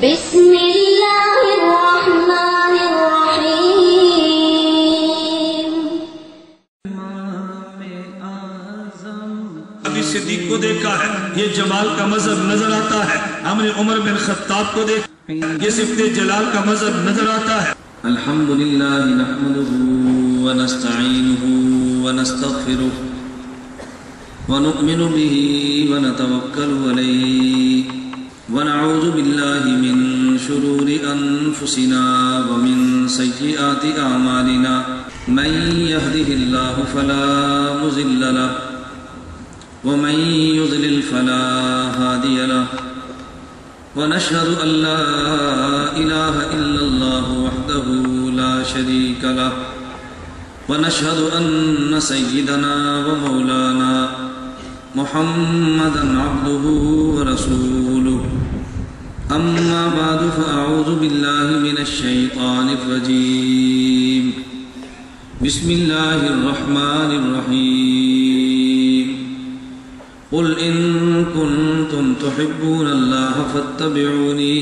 بسم اللہ الرحمن الرحیم۔ ابھی صدیق کو دیکھا ہے، یہ جمال کا مظہر نظر آتا ہے۔ ہم نے عمر بن خطاب کو دیکھا، یہ صفت جلال کا مظہر نظر آتا ہے۔ الحمدللہ نحمده ونستعینه ونستغفره ونؤمن به ونتوکل علیہ ونعوذ باللہ من شرور انفسنا ومن سیئات اعمالنا من يهده الله فلا مضل له ومن يضلل فلا هادي له ونشهد أن لا إله إلا الله وحده لا شريك له ونشهد أن سيدنا ومولانا محمدا عبده ورسوله أما بعد فأعوذ بالله من الشيطان الرجيم بسم الله الرحمن الرحيم قل إن كنتم تحبون الله فاتبعوني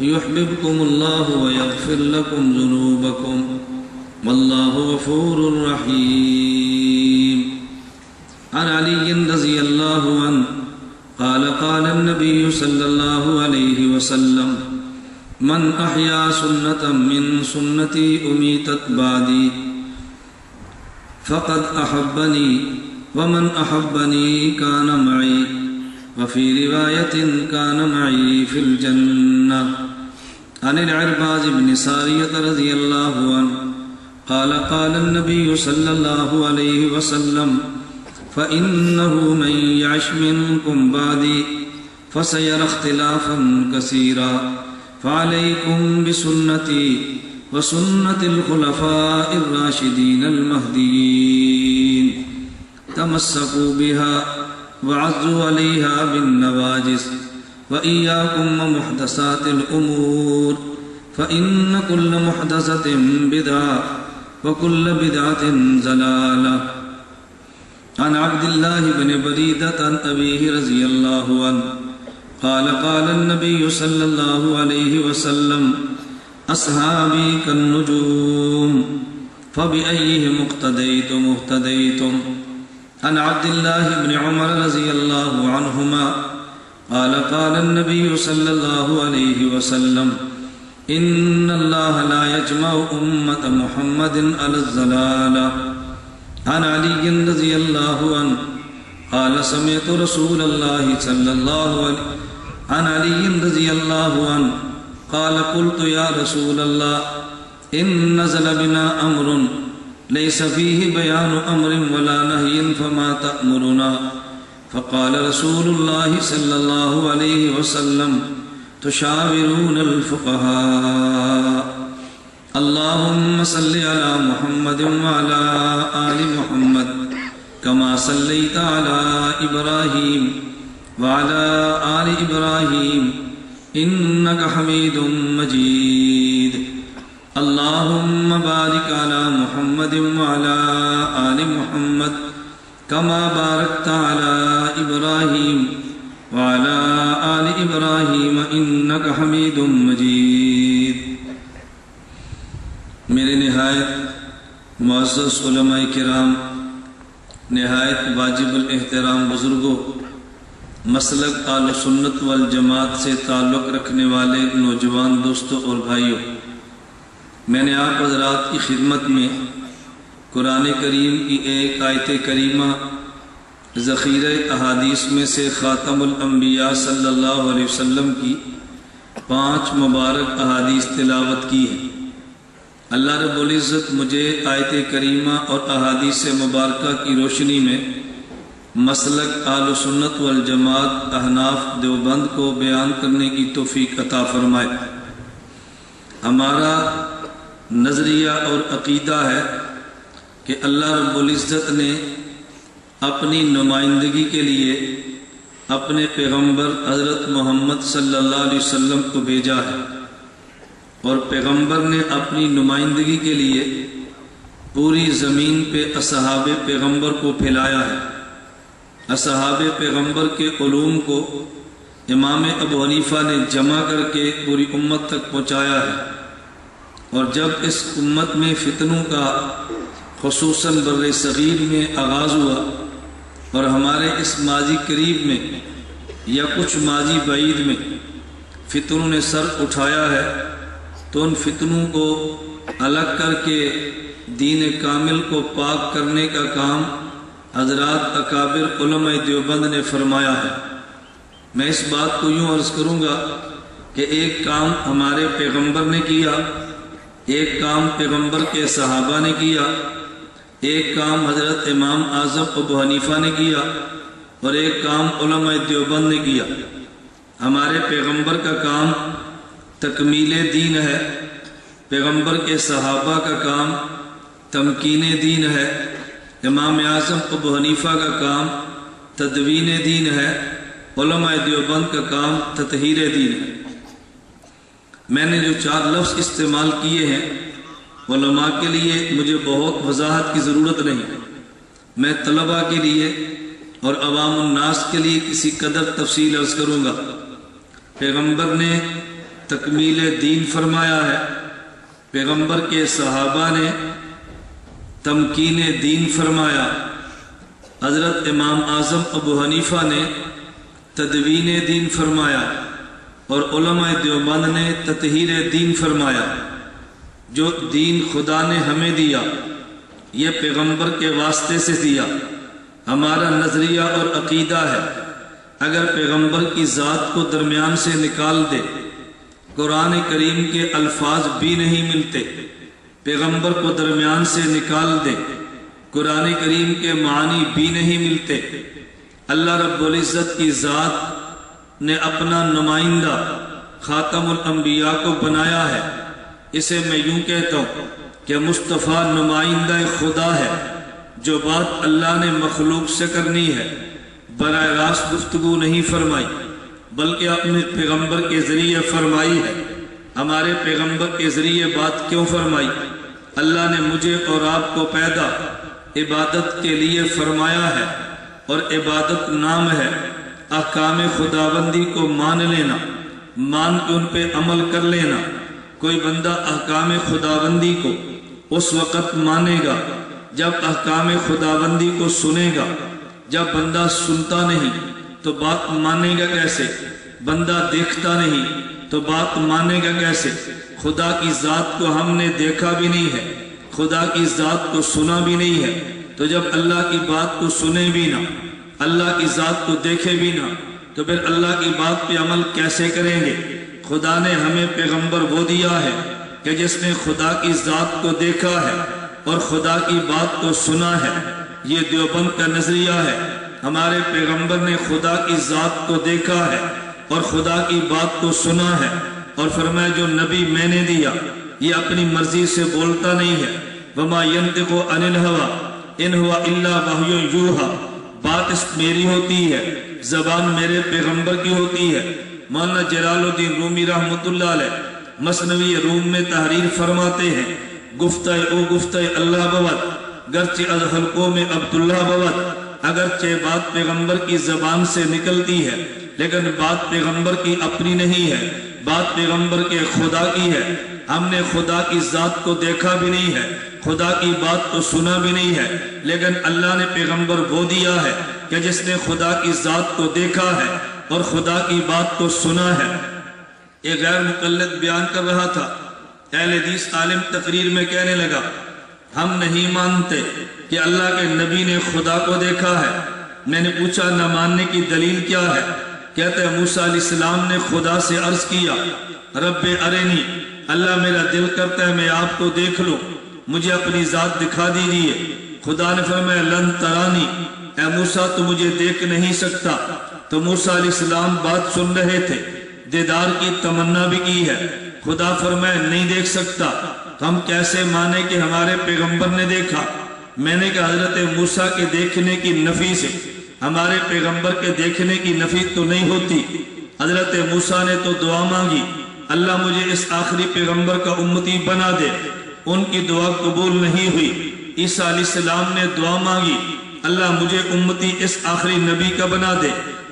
يحببكم الله ويغفر لكم ذنوبكم والله غفور رحيم عن علي رضي الله عنه قال قال النبي صلى الله عليه وسلم من أحيا سنة من سنتي أميتت بعدي فقد أحبني ومن أحبني كان معي وفي رواية كان معي في الجنة عن العرباض بن سارية رضي الله عنه قال قال النبي صلى الله عليه وسلم فإنه من يعش منكم بعدي فسيرى اختلافا كثيرا فعليكم بسنتي وسنة الخلفاء الراشدين المهديين تمسكوا بها وعضوا عليها بالنواجذ وإياكم ومحدثات الأمور فإن كل محدثة بدعة وكل بدعة ضلالة عن عبد الله بن بريدة عن أبيه رضي الله عنه قال قال النبي صلى الله عليه وسلم أصحابي كالنجوم فبأيهم اقتديتم اهتديتم عن عبد الله بن عمر رضي الله عنهما قال قال النبي صلى الله عليه وسلم إن الله لا يجمع أمة محمد على الضلالة عن علي رضي الله عنه قال سمعت رسول الله صلى الله عليه عن علي رضي الله عنه قال قلت يا رسول الله إن نزل بنا أمر ليس فيه بيان أمر ولا نهي فما تأمرنا فقال رسول الله صلى الله عليه وسلم تشاورون الفقهاء اللهم صل على محمد وعلى آل محمد كما صليت على إبراهيم وعلى آل إبراهيم إنك حميد مجيد اللهم بارك على محمد وعلى آل محمد كما باركت على إبراهيم وعلى آل إبراهيم إنك حميد مجيد میرے نہایت معزز علماء کرام، نہایت واجب الاحترام بزرگوں، مسلک اہل سنت والجماعت سے تعلق رکھنے والے نوجوان دوستوں اور بھائیوں، میں نے آپ حضرات کی خدمت میں قرآن کریم کی ایک آیت کریمہ ذخیرہ احادیث میں سے خاتم الانبیاء صلی اللہ علیہ وسلم کی 5 مبارک احادیث تلاوت کی ہے۔ اللہ رب العزت مجھے آیت کریمہ اور احادیث مبارکہ کی روشنی میں مسلک اہل سنت والجماعت احناف دیوبند کو بیان کرنے کی توفیق عطا فرمائے۔ ہمارا نظریہ اور عقیدہ ہے کہ اللہ رب العزت نے اپنی نمائندگی کے لیے اپنے پیغمبر حضرت محمد صلی اللہ علیہ وسلم کو بھیجا ہے، اور پیغمبر نے اپنی نمائندگی کے لیے پوری زمین پہ اصحاب پیغمبر کو پھیلایا ہے۔ اصحاب پیغمبر کے علوم کو امام ابو حنیفہ نے جمع کر کے پوری امت تک پہنچایا ہے، اور جب اس امت میں فتنوں کا خصوصاً بر صغیر میں آغاز ہوا اور ہمارے اس ماضی قریب میں یا کچھ ماضی بعید میں فتنوں نے سر اٹھایا ہے، تو ان فتنوں کو الگ کر کے دین کامل کو پاک کرنے کا کام حضرات اکابر علماء دیوبند نے فرمایا ہے۔ میں اس بات کو یوں عرض کروں گا کہ ایک کام ہمارے پیغمبر نے کیا، ایک کام پیغمبر کے صحابہ نے کیا، ایک کام حضرت امام اعظم ابو حنیفہ نے کیا، اور ایک کام علماء دیوبند نے کیا۔ ہمارے پیغمبر کا کام تکمیل دین ہے، پیغمبر کے صحابہ کا کام تمکین دین ہے، امام اعظم ابو حنیفہ کا کام تدوین دین ہے، علماء دیوبند کا کام تطہیر دین ہے۔ میں نے جو 4 لفظ استعمال کیے ہیں، علماء کے لیے مجھے بہت وضاحت کی ضرورت نہیں، میں طلباء کے لیے اور عوام الناس کے لیے کسی قدر تفصیل عرض کروں گا۔ پیغمبر نے تکمیل دین فرمایا ہے، پیغمبر کے صحابہ نے تمکین دین فرمایا، حضرت امام اعظم ابو حنیفہ نے تدوین دین فرمایا، اور علماء دیوبند نے تطہیر دین فرمایا۔ جو دین خدا نے ہمیں دیا یہ پیغمبر کے واسطے سے دیا، ہمارا نظریہ اور عقیدہ ہے اگر پیغمبر کی ذات کو درمیان سے نکال دے، قرآن کریم کے الفاظ بھی نہیں ملتے، پیغمبر کو درمیان سے نکال دے، قرآن کریم کے معنی بھی نہیں ملتے، اللہ رب العزت کی ذات نے اپنا نمائندہ خاتم الانبیاء کو بنایا ہے، اسے میں یوں کہتا ہوں کہ مصطفیٰ نمائندہ خدا ہے۔ جو بات اللہ نے مخلوق سے کرنی ہے براہ راست گفتگو نہیں فرمائی، بلکہ اپنے پیغمبر کے ذریعے فرمائی ہے۔ ہمارے پیغمبر کے ذریعے بات کیوں فرمائی؟ اللہ نے مجھے اور آپ کو پیدا عبادت کے لیے فرمایا ہے، اور عبادت نام ہے احکام خداوندی کو مان لینا، مان کے ان پہ عمل کر لینا۔ کوئی بندہ احکام خداوندی کو اس وقت مانے گا جب احکام خداوندی کو سنے گا۔ جب بندہ سنتا نہیں تو بات مانے گا کیسے؟ بندہ دیکھتا نہیں تو بات مانے گا کیسے؟ خدا کی ذات کو ہم نے دیکھا بھی نہیں ہے، خدا کی ذات کو سنا بھی نہیں ہے، تو جب اللہ کی بات کو سنے بھی نہ، اللہ کی ذات کو دیکھے بھی نہ، تو پھر اللہ کی بات پہ عمل کیسے کریں گے؟ خدا نے ہمیں پیغمبر وہ دیا ہے کہ جس نے خدا کی ذات کو دیکھا ہے اور خدا کی بات کو سنا ہے۔ یہ دیوبند کا نظریہ ہے، ہمارے پیغمبر نے خدا کی ذات کو دیکھا ہے اور خدا کی بات کو سنا ہے، اور فرمایا جو نبی میں نے دیا یہ اپنی مرضی سے بولتا نہیں ہے، وما ينطق عن الهوى ان هو الا وحی یوحی، بات اس میری ہوتی ہے، زبان میرے پیغمبر کی ہوتی ہے۔ مولانا جلال الدین رومی رحمۃ اللہ علیہ مثنوی روم میں تحریر فرماتے ہیں، گفتہ او گفتہ اللہ بود گرچہ از حلقوں میں عبداللہ بود، اگرچہ بات پیغمبر کی زبان سے نکلتی ہے لیکن بات پیغمبر کی اپنی نہیں ہے، بات پیغمبر کے خدا کی ہے۔ ہم نے خدا کی ذات کو دیکھا بھی نہیں ہے، خدا کی بات کو سنا بھی نہیں ہے، لیکن اللہ نے پیغمبر وہ دیا ہے کہ جس نے خدا کی ذات کو دیکھا ہے اور خدا کی بات کو سنا ہے۔ ایک غیر مقلد بیان کر رہا تھا، اہل حدیث عالم تقریر میں کہنے لگا ہم نہیں مانتے کہ اللہ کے نبی نے خدا کو دیکھا ہے۔ میں نے پوچھا نہ ماننے کی دلیل کیا ہے؟ کہتے ہیں موسیٰ علیہ السلام نے خدا سے عرض کیا رب ارنی، اللہ میرا دل کرتا ہے میں آپ کو دیکھ لوں، مجھے اپنی ذات دکھا دیجیے۔ خدا نے فرمایا لن ترانی، اے موسیٰ تو مجھے دیکھ نہیں سکتا۔ تو موسیٰ علیہ السلام بات سن رہے تھے، دیدار کی تمنا بھی کی ہے، خدا فرمایا نہیں دیکھ سکتا، تو ہم کیسے مانے کہ ہمارے پیغمبر نے دیکھا؟ میں نے کہا حضرت موسیٰ کے دیکھنے کی نفی سے ہمارے پیغمبر کے دیکھنے کی نفی تو نہیں ہوتی۔ حضرت موسیٰ نے تو دعا مانگی اللہ مجھے اس آخری پیغمبر کا امتی بنا دے، ان کی دعا قبول نہیں ہوئی۔ عیسیٰ علیہ السلام نے دعا مانگی اللہ مجھے امتی اس آخری نبی کا بنا دے،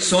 100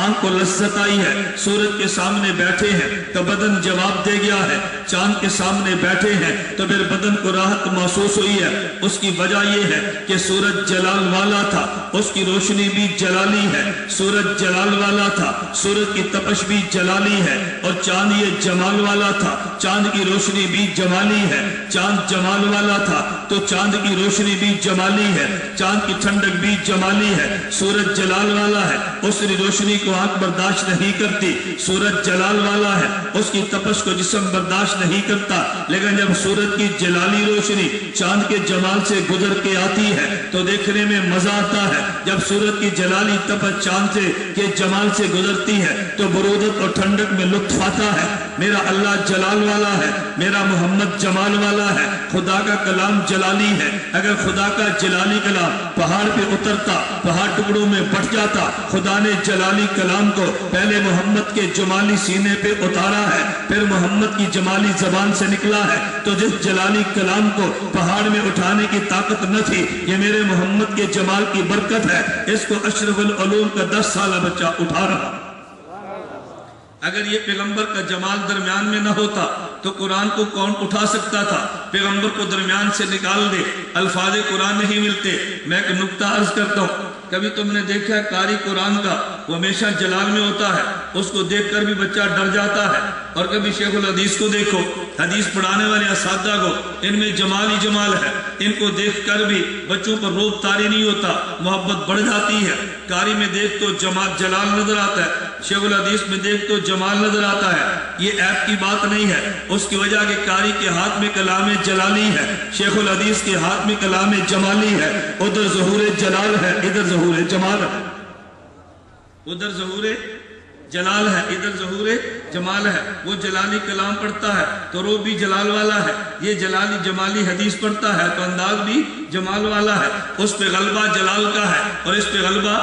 آنکھ کو لذت آئی ہے، سورج کے سامنے بیٹھے ہیں تو بدن جواب دے گیا ہے، چاند کے سامنے بیٹھے ہیں تو پھر بدن کو راحت محسوس ہوئی ہے۔ اس کی وجہ یہ ہے کہ سورج جلال والا تھا، اس کی روشنی بھی جلالی ہے، سورج جلال والا تھا، سورج کی تپش بھی جلالی ہے، اور چاند یہ جمال والا تھا، چاند کی روشنی بھی جمالی ہے۔ چاند جمال والا تھا تو چاند کی روشنی بھی جمالی ہے، چاند کی ٹھنڈک بھی جمالی ہے۔ سورج جلال والا ہے، اس کی روشنی کو آنکھ برداشت نہیں کرتی، سورج جلال والا ہے، اس کی تپش کو جسم برداشت نہیں کرتا، لیکن جب سورج کی جلالی روشنی چاند کے جمال سے گزر کے آتی ہے تو دیکھنے میں مزہ آتا ہے۔ جب سورج کی جلالی تپش چاند کے جمال سے گزرتی ہے تو برودت اور ٹھنڈک میں لطف آتا ہے۔ میرا اللہ جلال والا ہے، میرا محمد جمال والا ہے، خدا کا کلام جلالی ہے۔ اگر خدا کا جلالی کلام پہاڑ پہ اترتا، پہاڑ ٹکڑوں میں بٹ جاتا، خدا نے جلالی کلام کو پہلے محمد کے جمالی سینے پہ اتارا ہے، پھر محمد کی جمالی زبان سے نکلا ہے، تو جس جلالی کلام کو پہاڑ میں اٹھانے کی طاقت نہ تھی، یہ میرے محمد کے جمال کی برکت ہے، اس کو اشرف العلوم کا 10 سالہ بچہ اٹھا رہا۔ اگر یہ پیغمبر کا جمال درمیان میں نہ ہوتا تو قرآن کو کون اٹھا سکتا تھا؟ پیغمبر کو درمیان سے نکال دے، الفاظ قرآن نہیں ملتے۔ میں ایک نکتہ عرض کرتا ہوں، کبھی تم نے دیکھا ہے قاری قرآن کا وہ ہمیشہ جلال میں ہوتا ہے، اس کو دیکھ کر بھی بچہ ڈر جاتا ہے، اور کبھی شیخ الحدیث کو دیکھو، حدیث پڑھانے والے اساتذہ کو، ان میں جمال ہی جمال ہے، ان کو دیکھ کر بھی بچوں پر روب طاری نہیں ہوتا، محبت بڑھ جاتی ہے۔ قاری میں دیکھ تو جلال نظر آتا ہے، شیخ الحدیث میں دیکھ تو جمال نظر آتا ہے۔ یہ عیب کی بات نہیں ہے، اس کی وجہ کہ قاری کے ہاتھ میں کلام جلالی ہے، شیخ الحدیث کے ہاتھ میں کلام جمالی ہے۔ ادھر ظہور جلال ہے، ادھر ظہور جمال ہے، ادھر ظہور جلال ہے، ادھر ظہور جمال ہے۔ وہ جلالی کلام پڑھتا ہے تو روح بھی جلال والا ہے، یہ جلالی جمالی حدیث پڑھتا ہے تو انداز بھی جمال والا ہے۔ اس پہ غلبہ جلال کا ہے اور اس پہ غلبہ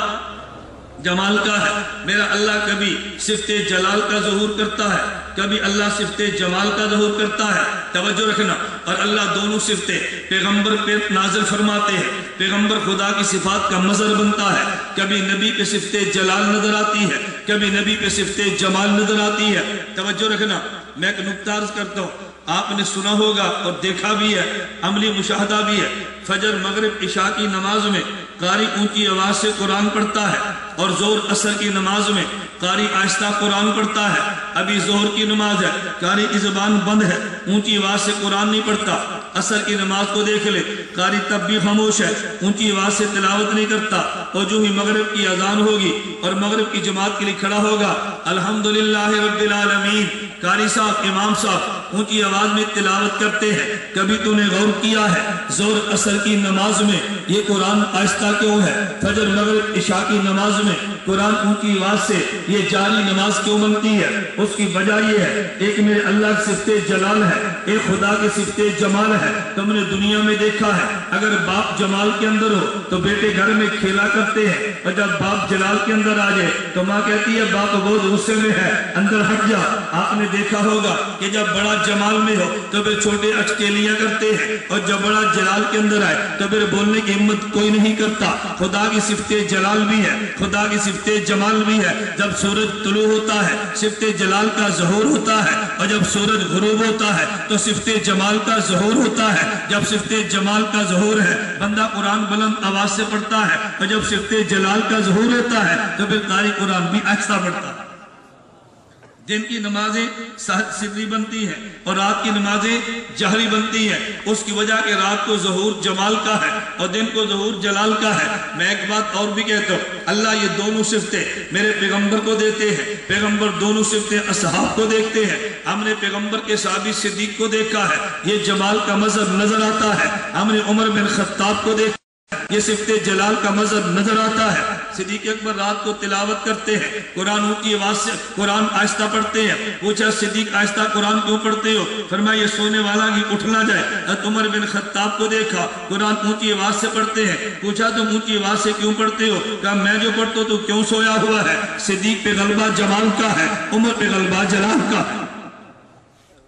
جمال کا ہے۔ میرا اللہ کبھی صفت جلال کا ظہور کرتا ہے، کبھی اللہ صفت جمال کا ظہور کرتا ہے، توجہ رکھنا۔ اور اللہ دونوں صفتیں پیغمبر پہ نازل فرماتے ہیں، پیغمبر خدا کی صفات کا مظہر بنتا ہے، کبھی نبی پہ صفت جلال نظر آتی ہے، کبھی نبی پہ صفت جمال نظر آتی ہے، توجہ رکھنا۔ میں ایک نکتہ عرض کرتا ہوں، آپ نے سنا ہوگا اور دیکھا بھی ہے، عملی مشاہدہ بھی ہے۔ فجر مغرب عشاء کی نماز میں قاری اونچی آواز سے قرآن پڑھتا ہے، اور زور عصر کی نماز میں قاری آہستہ قرآن پڑھتا ہے۔ ابھی ظہر کی نماز ہے، قاری کی زبان بند ہے، اونچی آواز سے قرآن نہیں پڑھتا۔ عصر کی نماز کو دیکھ لے، قاری تب بھی خاموش ہے، اونچی آواز سے تلاوت نہیں کرتا، اور جو ہی مغرب کی اذان ہوگی اور مغرب کی جماعت کے لیے کھڑا ہوگا، الحمدللہ رب العالمین، قاری صاحب امام صاحب اونچی آواز میں تلاوت کرتے ہیں۔ کبھی تو نے غور کیا ہے زور عصر کی نماز میں یہ قرآن آہستہ کیوں ہے؟ فجر مغرب عشاء کی نماز میں قرآن اونچی آواز سے یہ جاری نماز کیوں بنتی ہے؟ اس کی وجہ یہ ہے، ایک میرے اللہ کی صفت جلال ہے، ایک خدا کی صفت جمال ہے۔ تم نے دنیا میں دیکھا ہے، اگر باپ جمال کے اندر ہو تو بیٹے گھر میں کھیلا کرتے ہیں، اور جب باپ جلال کے اندر آ جائے تو ماں کہتی ہے باپ بہت غصے میں ہے، اندر ہٹ جا۔ آپ نے دیکھا ہوگا کہ جب بڑا جمال میں ہو تو پھر چھوٹے اچکیلیاں کرتے ہیں، اور جب بڑا جلال کے اندر آئے تو پھر بولنے کی ہمت کوئی نہیں کرتا۔ خدا کی صفت جلال بھی ہے، خدا کی صفت جمال بھی ہے۔ جب سورج طلوع ہوتا ہے صفت جلال کا ظہور ہوتا ہے، اور جب سورج غروب ہوتا ہے تو صفت جمال کا ظہور ہوتا ہے۔ جب صفت جمال کا ظہور ہے بندہ قرآن بلند آواز سے پڑھتا ہے، اور جب صفت جلال کا ظہور ہوتا ہے تو پھر قاری قرآن بھی آہستہ پڑھتا ہے۔ دن کی نمازیں سری بنتی ہیں اور رات کی نمازیں جہری بنتی ہیں، اس کی وجہ کہ رات کو ظہور جمال کا ہے اور دن کو ظہور جلال کا ہے۔ میں ایک بات اور بھی کہتا ہوں، اللہ یہ دونوں صفتیں میرے پیغمبر کو دیتے ہیں، پیغمبر دونوں صفتیں اصحاب کو دیکھتے ہیں۔ ہم نے پیغمبر کے صحابی صدیق کو دیکھا ہے، یہ جمال کا مظہر نظر آتا ہے۔ ہم نے عمر بن خطاب کو دیکھا، یہ صفت جلال کا مظہر نظر آتا ہے۔ صدیق اکبر رات کو تلاوت کرتے ہیں، قرآن اونچی آواز سے قرآن آہستہ پڑھتے ہیں۔ پوچھا صدیق آہستہ قرآن کیوں پڑھتے ہو؟ فرمایا یہ سونے والا کی اٹھ نہ جائے۔ عمر بن خطاب کو دیکھا قرآن اونچی آواز سے پڑھتے ہیں، پوچھا تم اونچی آواز سے کیوں پڑھتے ہو؟ کہا میں جو پڑھتا ہوں تو کیوں سویا ہوا ہے؟ صدیق پہ غلبہ جمال کا ہے، عمر پہ غلبہ جلال کا ہے۔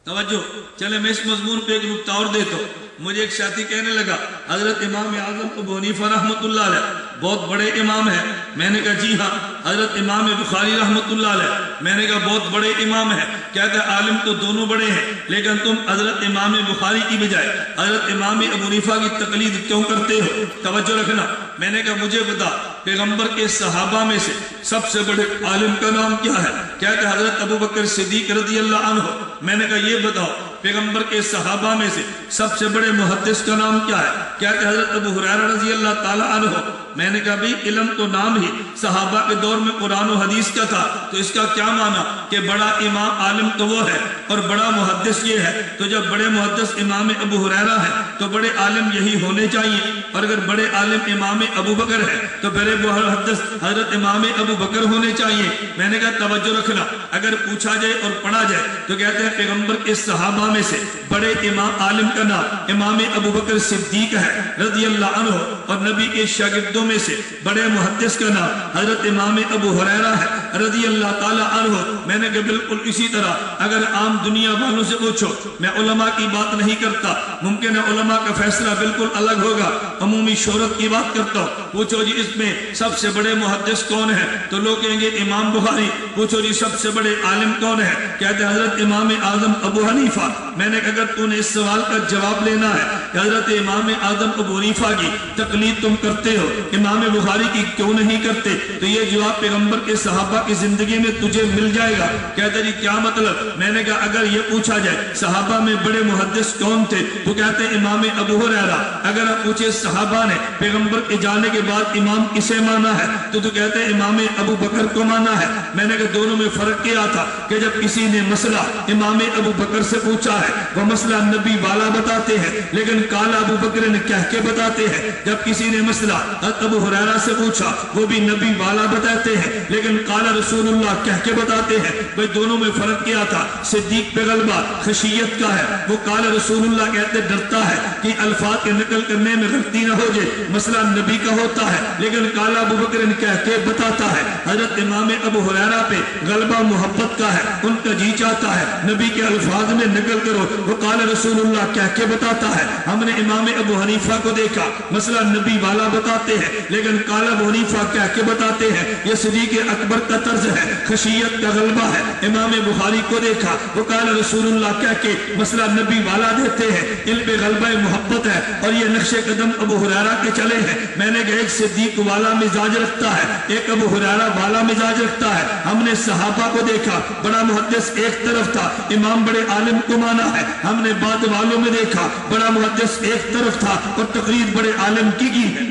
توجہ، چلے میں اس مضمون پہ ایک نکتہ اور دیتا ہوں۔ مجھے ایک ساتھی کہنے لگا حضرت امام اعظم ابو حنیفہ رحمۃ اللہ علیہ بہت بڑے امام ہیں۔ میں نے کہا جی ہاں، حضرت امام بخاری رحمتullah علیہ. میں نے کہا بہت بڑے امام ہیں. کہتے ہیں عالم تو دونوں بڑے ہیں لیکن تم حضرت امام بخاری کی بجائے حضرت امام ابو حنیفہ کی تقلید کیوں کرتے ہو؟ توجہ رکھنا. میں نے کہا مجھے بتا پیغمبر کے صحابہ میں سے سب سے بڑے عالم کا نام کیا ہے؟ کہتے ہیں حضرت ابو بکر صدیق رضی اللہ عنہ. میں نے کہا یہ بتاؤ پیغمبر کے صحابہ میں سے سب سے بڑے محدث کا نام کیا ہے؟ کہتے ہیں حضرت ابو ہریرہ رضی اللہ تعالی عنہ. میں نے کہا بھئی علم تو نام ہی صحابہ کے دور میں قرآن و حدیث کا تھا تو اس کا کیا معنی کہ بڑا امام عالم تو وہ ہے اور بڑا محدث یہ ہے. تو جب بڑے محدث امام ابو ہریرہ ہے تو بڑے عالم یہی ہونے چاہیے, اور اگر بڑے عالم امام ابو بکر ہے تو بڑے محدث حضرت امام ابو بکر ہونے چاہیے. میں نے کہا توجہ رکھنا, اگر پوچھا جائے اور پڑھا جائے تو کہتے ہیں پیغمبر کے صحابہ میں سے بڑے امام عالم کا نام امام ابو بکر صدیق ہے رضی اللہ عنہ, اور نبی کے شاگردوں میں سے بڑے محدث کا نام حضرت امام ابو ہریرہ ہے رضی اللہ تعالی عنہ. میں نے کہا بالکل اسی طرح اگر عام دنیا والوں سے پوچھو, میں علماء کی بات نہیں کرتا, ممکن ہے علماء کا فیصلہ بالکل الگ ہوگا, عمومی شہرت کی بات کرتا ہوں. پوچھو جی اس میں سب سے بڑے محدث کون ہیں تو لوگ کہیں گے امام بخاری. پوچھو جی سب سے بڑے عالم کون ہیں, کہتے ہیں حضرت امام اعظم ابو حنیفہ. میں نے کہا اگر تو نے اس سوال کا جواب لینا ہے کہ حضرت امام اعظم ابو حنیفہ کی تقلید تم کرتے ہو, امام بخاری کی کیوں نہیں کرتے, تو یہ جواب پیغمبر کے صحابہ کی زندگی میں تجھے مل جائے گا. کہتے جی کیا مطلب؟ میں نے کہا اگر یہ پوچھا جائے صحابہ میں بڑے محدث کون تھے تو کہتے ہیں امام ابو ہریرہ. اگر آپ پوچھے صحابہ نے پیغمبر کے جانے کے بعد امام کسے مانا ہے تو کہتے ہیں امام ابو بکر کو مانا ہے. میں نے کہا دونوں میں فرق کیا تھا کہ جب کسی نے مسئلہ امام ابو بکر سے پوچھا ہے وہ مسئلہ نبی والا بتاتے ہیں لیکن قال ابو بکر نے کہہ کے بتاتے ہیں. جب کسی نے مسئلہ ابو ہریرہ سے پوچھا وہ بھی نبی والا بتاتے ہیں لیکن قال رسول اللہ کہہ کے بتاتے ہیں. بھئی دونوں میں فرق کیا تھا؟ صدیق پہ غلبہ خشیت کا ہے, وہ قال رسول اللہ کہتے ڈرتا ہے کہ الفاظ کے نقل کرنے میں غلطی نہ ہو جائے, مسئلہ نبی کا ہوتا ہے لیکن قال ابو بکر نے کہہ کے بتاتا ہے. حضرت امام ابو ہریرہ پہ غلبہ محبت کا ہے, ان کا جی چاہتا ہے نبی کے الفاظ میں نقل کرو, وہ قال رسول اللہ کہہ کے بتاتا ہے. ہم نے امام ابو حنیفہ کو دیکھا مسئلہ نبی والا بتاتے ہیں لیکن قال ابو حنیفہ کہہ کے بتاتے ہیں. یہ صدیق اکبر کا طرز ہے, خشیت کا غلبہ ہے. امام بخاری کو دیکھا وہ قال رسول اللہ کہہ کے مسئلہ نبی والا دیتے ہیں, ان پہ غلبہ محبت ہے اور یہ نقش قدم ابو ہریرہ کے چلے ہیں. میں نے کہا ایک صدیق والا مزاج رکھتا ہے, ایک ابو ہریرہ والا مزاج رکھتا ہے. ہم نے صحابہ کو دیکھا بڑا محدث ایک طرف تھا, امام بڑے عالم کو مانا ہے. ہم نے بعد والوں میں دیکھا بڑا محدث ایک طرف تھا اور تقلید بڑے عالم کی ہے.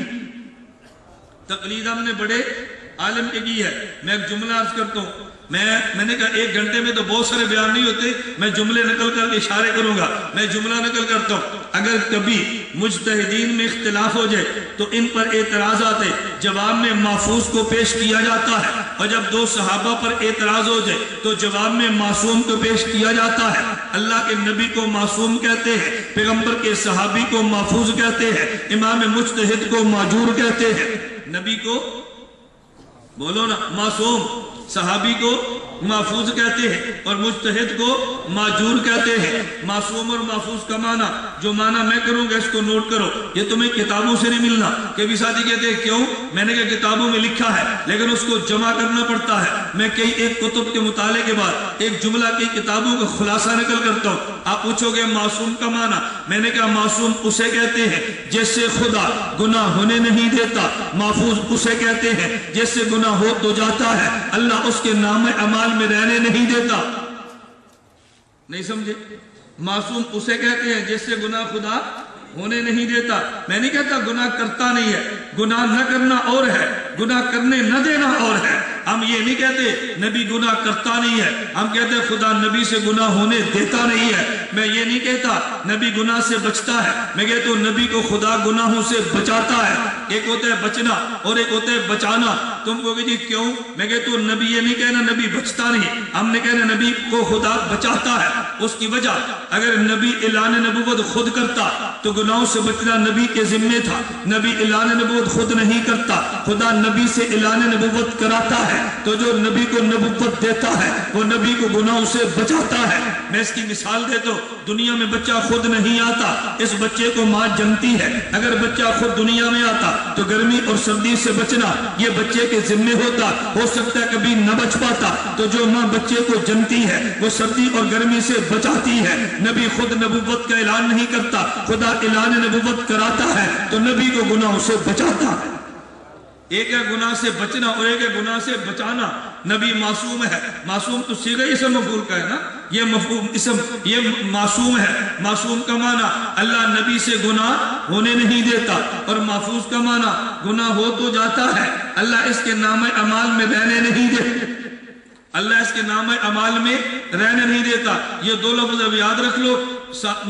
تقلید ہم نے بڑے عالم کی ہے. میں ایک جملہ عرض کرتا ہوں, میں نے کہا ایک گھنٹے میں تو بہت سارے بیان نہیں ہوتے, میں جملے نقل کر اشارے کروں گا. میں جملہ نقل کرتا ہوں, اگر کبھی مجتہدین میں اختلاف ہو جائے تو ان پر اعتراضات جواب میں محفوظ کو پیش کیا جاتا ہے, اور جب دو صحابہ پر اعتراض ہو جائے تو جواب میں معصوم کو پیش کیا جاتا ہے. اللہ کے نبی کو معصوم کہتے ہیں, پیغمبر کے صحابی کو محفوظ کہتے ہیں, امام مجتہد کو معجور کہتے ہیں. نبی کو بولو نا معصوم, صحابی کو محفوظ کہتے ہیں اور مجتہد کو معجور کہتے ہیں. معصوم اور محفوظ کا معنی جو معنی میں کروں گا اس کو نوٹ کرو, یہ تمہیں کتابوں سے نہیں ملنا. کبھی ساتھی کہتے ہیں کیوں؟ میں نے کہا کتابوں میں لکھا ہے لیکن اس کو جمع کرنا پڑتا ہے. میں کئی ایک کتب کے مطالعے کے بعد ایک جملہ کی کتابوں کا خلاصہ نکل کرتا ہوں. آپ پوچھو گے معصوم کا معنی, میں نے کہا معصوم اسے کہتے ہیں جس سے خدا گناہ ہونے نہیں دیتا. محفوظ اسے کہتے ہیں جس سے گناہ ہو تو جاتا ہے, اللہ اس کے نام اعمال میں رہنے نہیں دیتا. نہیں سمجھے؟ معصوم اسے کہتے ہیں جس سے گناہ خدا ہونے نہیں دیتا. میں نہیں کہتا گناہ کرتا نہیں ہے, گناہ نہ کرنا اور ہے, گناہ کرنے نہ دینا اور ہے. ہم یہ نہیں کہتے نبی گناہ کرتا نہیں ہے, ہم کہتے خدا نبی سے گناہ ہونے دیتا نہیں ہے. میں یہ نہیں کہتا نبی گناہ سے بچتا ہے, میں کہتا ہوں نبی کو خدا گناہوں سے بچاتا ہے. ایک ہوتا ہے بچنا اور ایک ہوتا ہے بچانا. تم کہو گے جی کیوں؟ میں کہتا ہوں نبی یہ نہیں کہنا نبی بچتا نہیں, ہم نے کہنا نبی کو خدا بچاتا ہے. اس کی وجہ اگر نبی اعلان نبوت خود کرتا تو گناہوں سے بچنا نبی کے ذمے تھا. نبی اعلان نبوت خود نہیں کرتا, خدا نبی سے اعلان نبوت کراتا ہے. تو جو نبی کو نبوت دیتا ہے وہ نبی کو گناہوں سے بچاتا ہے. میں اس کی مثال دیتا ہوں، دنیا میں بچہ خود نہیں آتا، اس بچے کو ماں جنتی ہے۔ اگر بچہ خود دنیا میں آتا تو گرمی اور سردی سے بچنا یہ بچے کے ذمہ ہوتا، ہو سکتا ہے کبھی نہ بچ پاتا، تو جو ماں بچے کو جنتی ہے وہ سردی اور گرمی سے بچاتی ہے۔ نبی خود نبوت کا اعلان نہیں کرتا، خدا اعلان نبوت کراتا ہے تو نبی کو گناہوں سے بچاتا ہے۔ ایک ہے گناہ سے بچنا اور ایک ہے گناہ سے بچانا۔ نبی معصوم ہے، معصوم تو صیغہ اسم مفعول کا ہے نا، یہ مفعول اسم، یہ معصوم ہے۔ معصوم کا معنی اللہ نبی سے گناہ ہونے نہیں دیتا، اور محفوظ کا معنی گناہ ہو تو جاتا ہے، اللہ اس کے نام اعمال میں رہنے نہیں دیتا، اللہ اس کے نام اعمال میں رہنے نہیں دیتا۔ یہ دو لفظ اب یاد رکھ لو،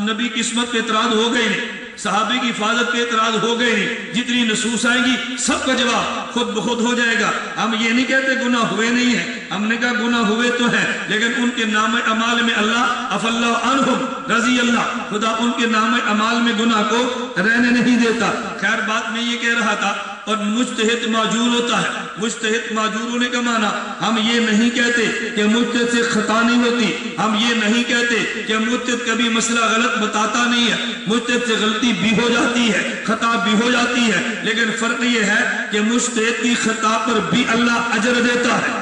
نبی کی عصمت پہ اعتراض ہو گئی نہیں، صحابی کی حفاظت پہ اعتراض ہو گئے نہیں، جتنی نصوص آئیں گی سب کا جواب خود بخود ہو جائے گا۔ ہم یہ نہیں کہتے گناہ ہوئے نہیں ہیں، ہم نے کہا گناہ ہوئے تو ہیں، لیکن ان کے نام اعمال میں اللہ عفا اللہ عنہم رضی اللہ، خدا ان کے نام اعمال میں گناہ کو رہنے نہیں دیتا۔ خیر بات میں یہ کہہ رہا تھا، اور مجتہد معجور ہوتا ہے۔ مجتہد معجور ہونے کا معنی ہم یہ نہیں کہتے کہ مجتہد سے خطا نہیں ہوتی، ہم یہ نہیں کہتے کہ مجتہد کبھی مسئلہ غلط بتاتا نہیں ہے، مجتہد سے غلطی بھی ہو جاتی ہے، خطا بھی ہو جاتی ہے، لیکن فرق یہ ہے کہ مجتہد کی خطا پر بھی اللہ اجر دیتا ہے،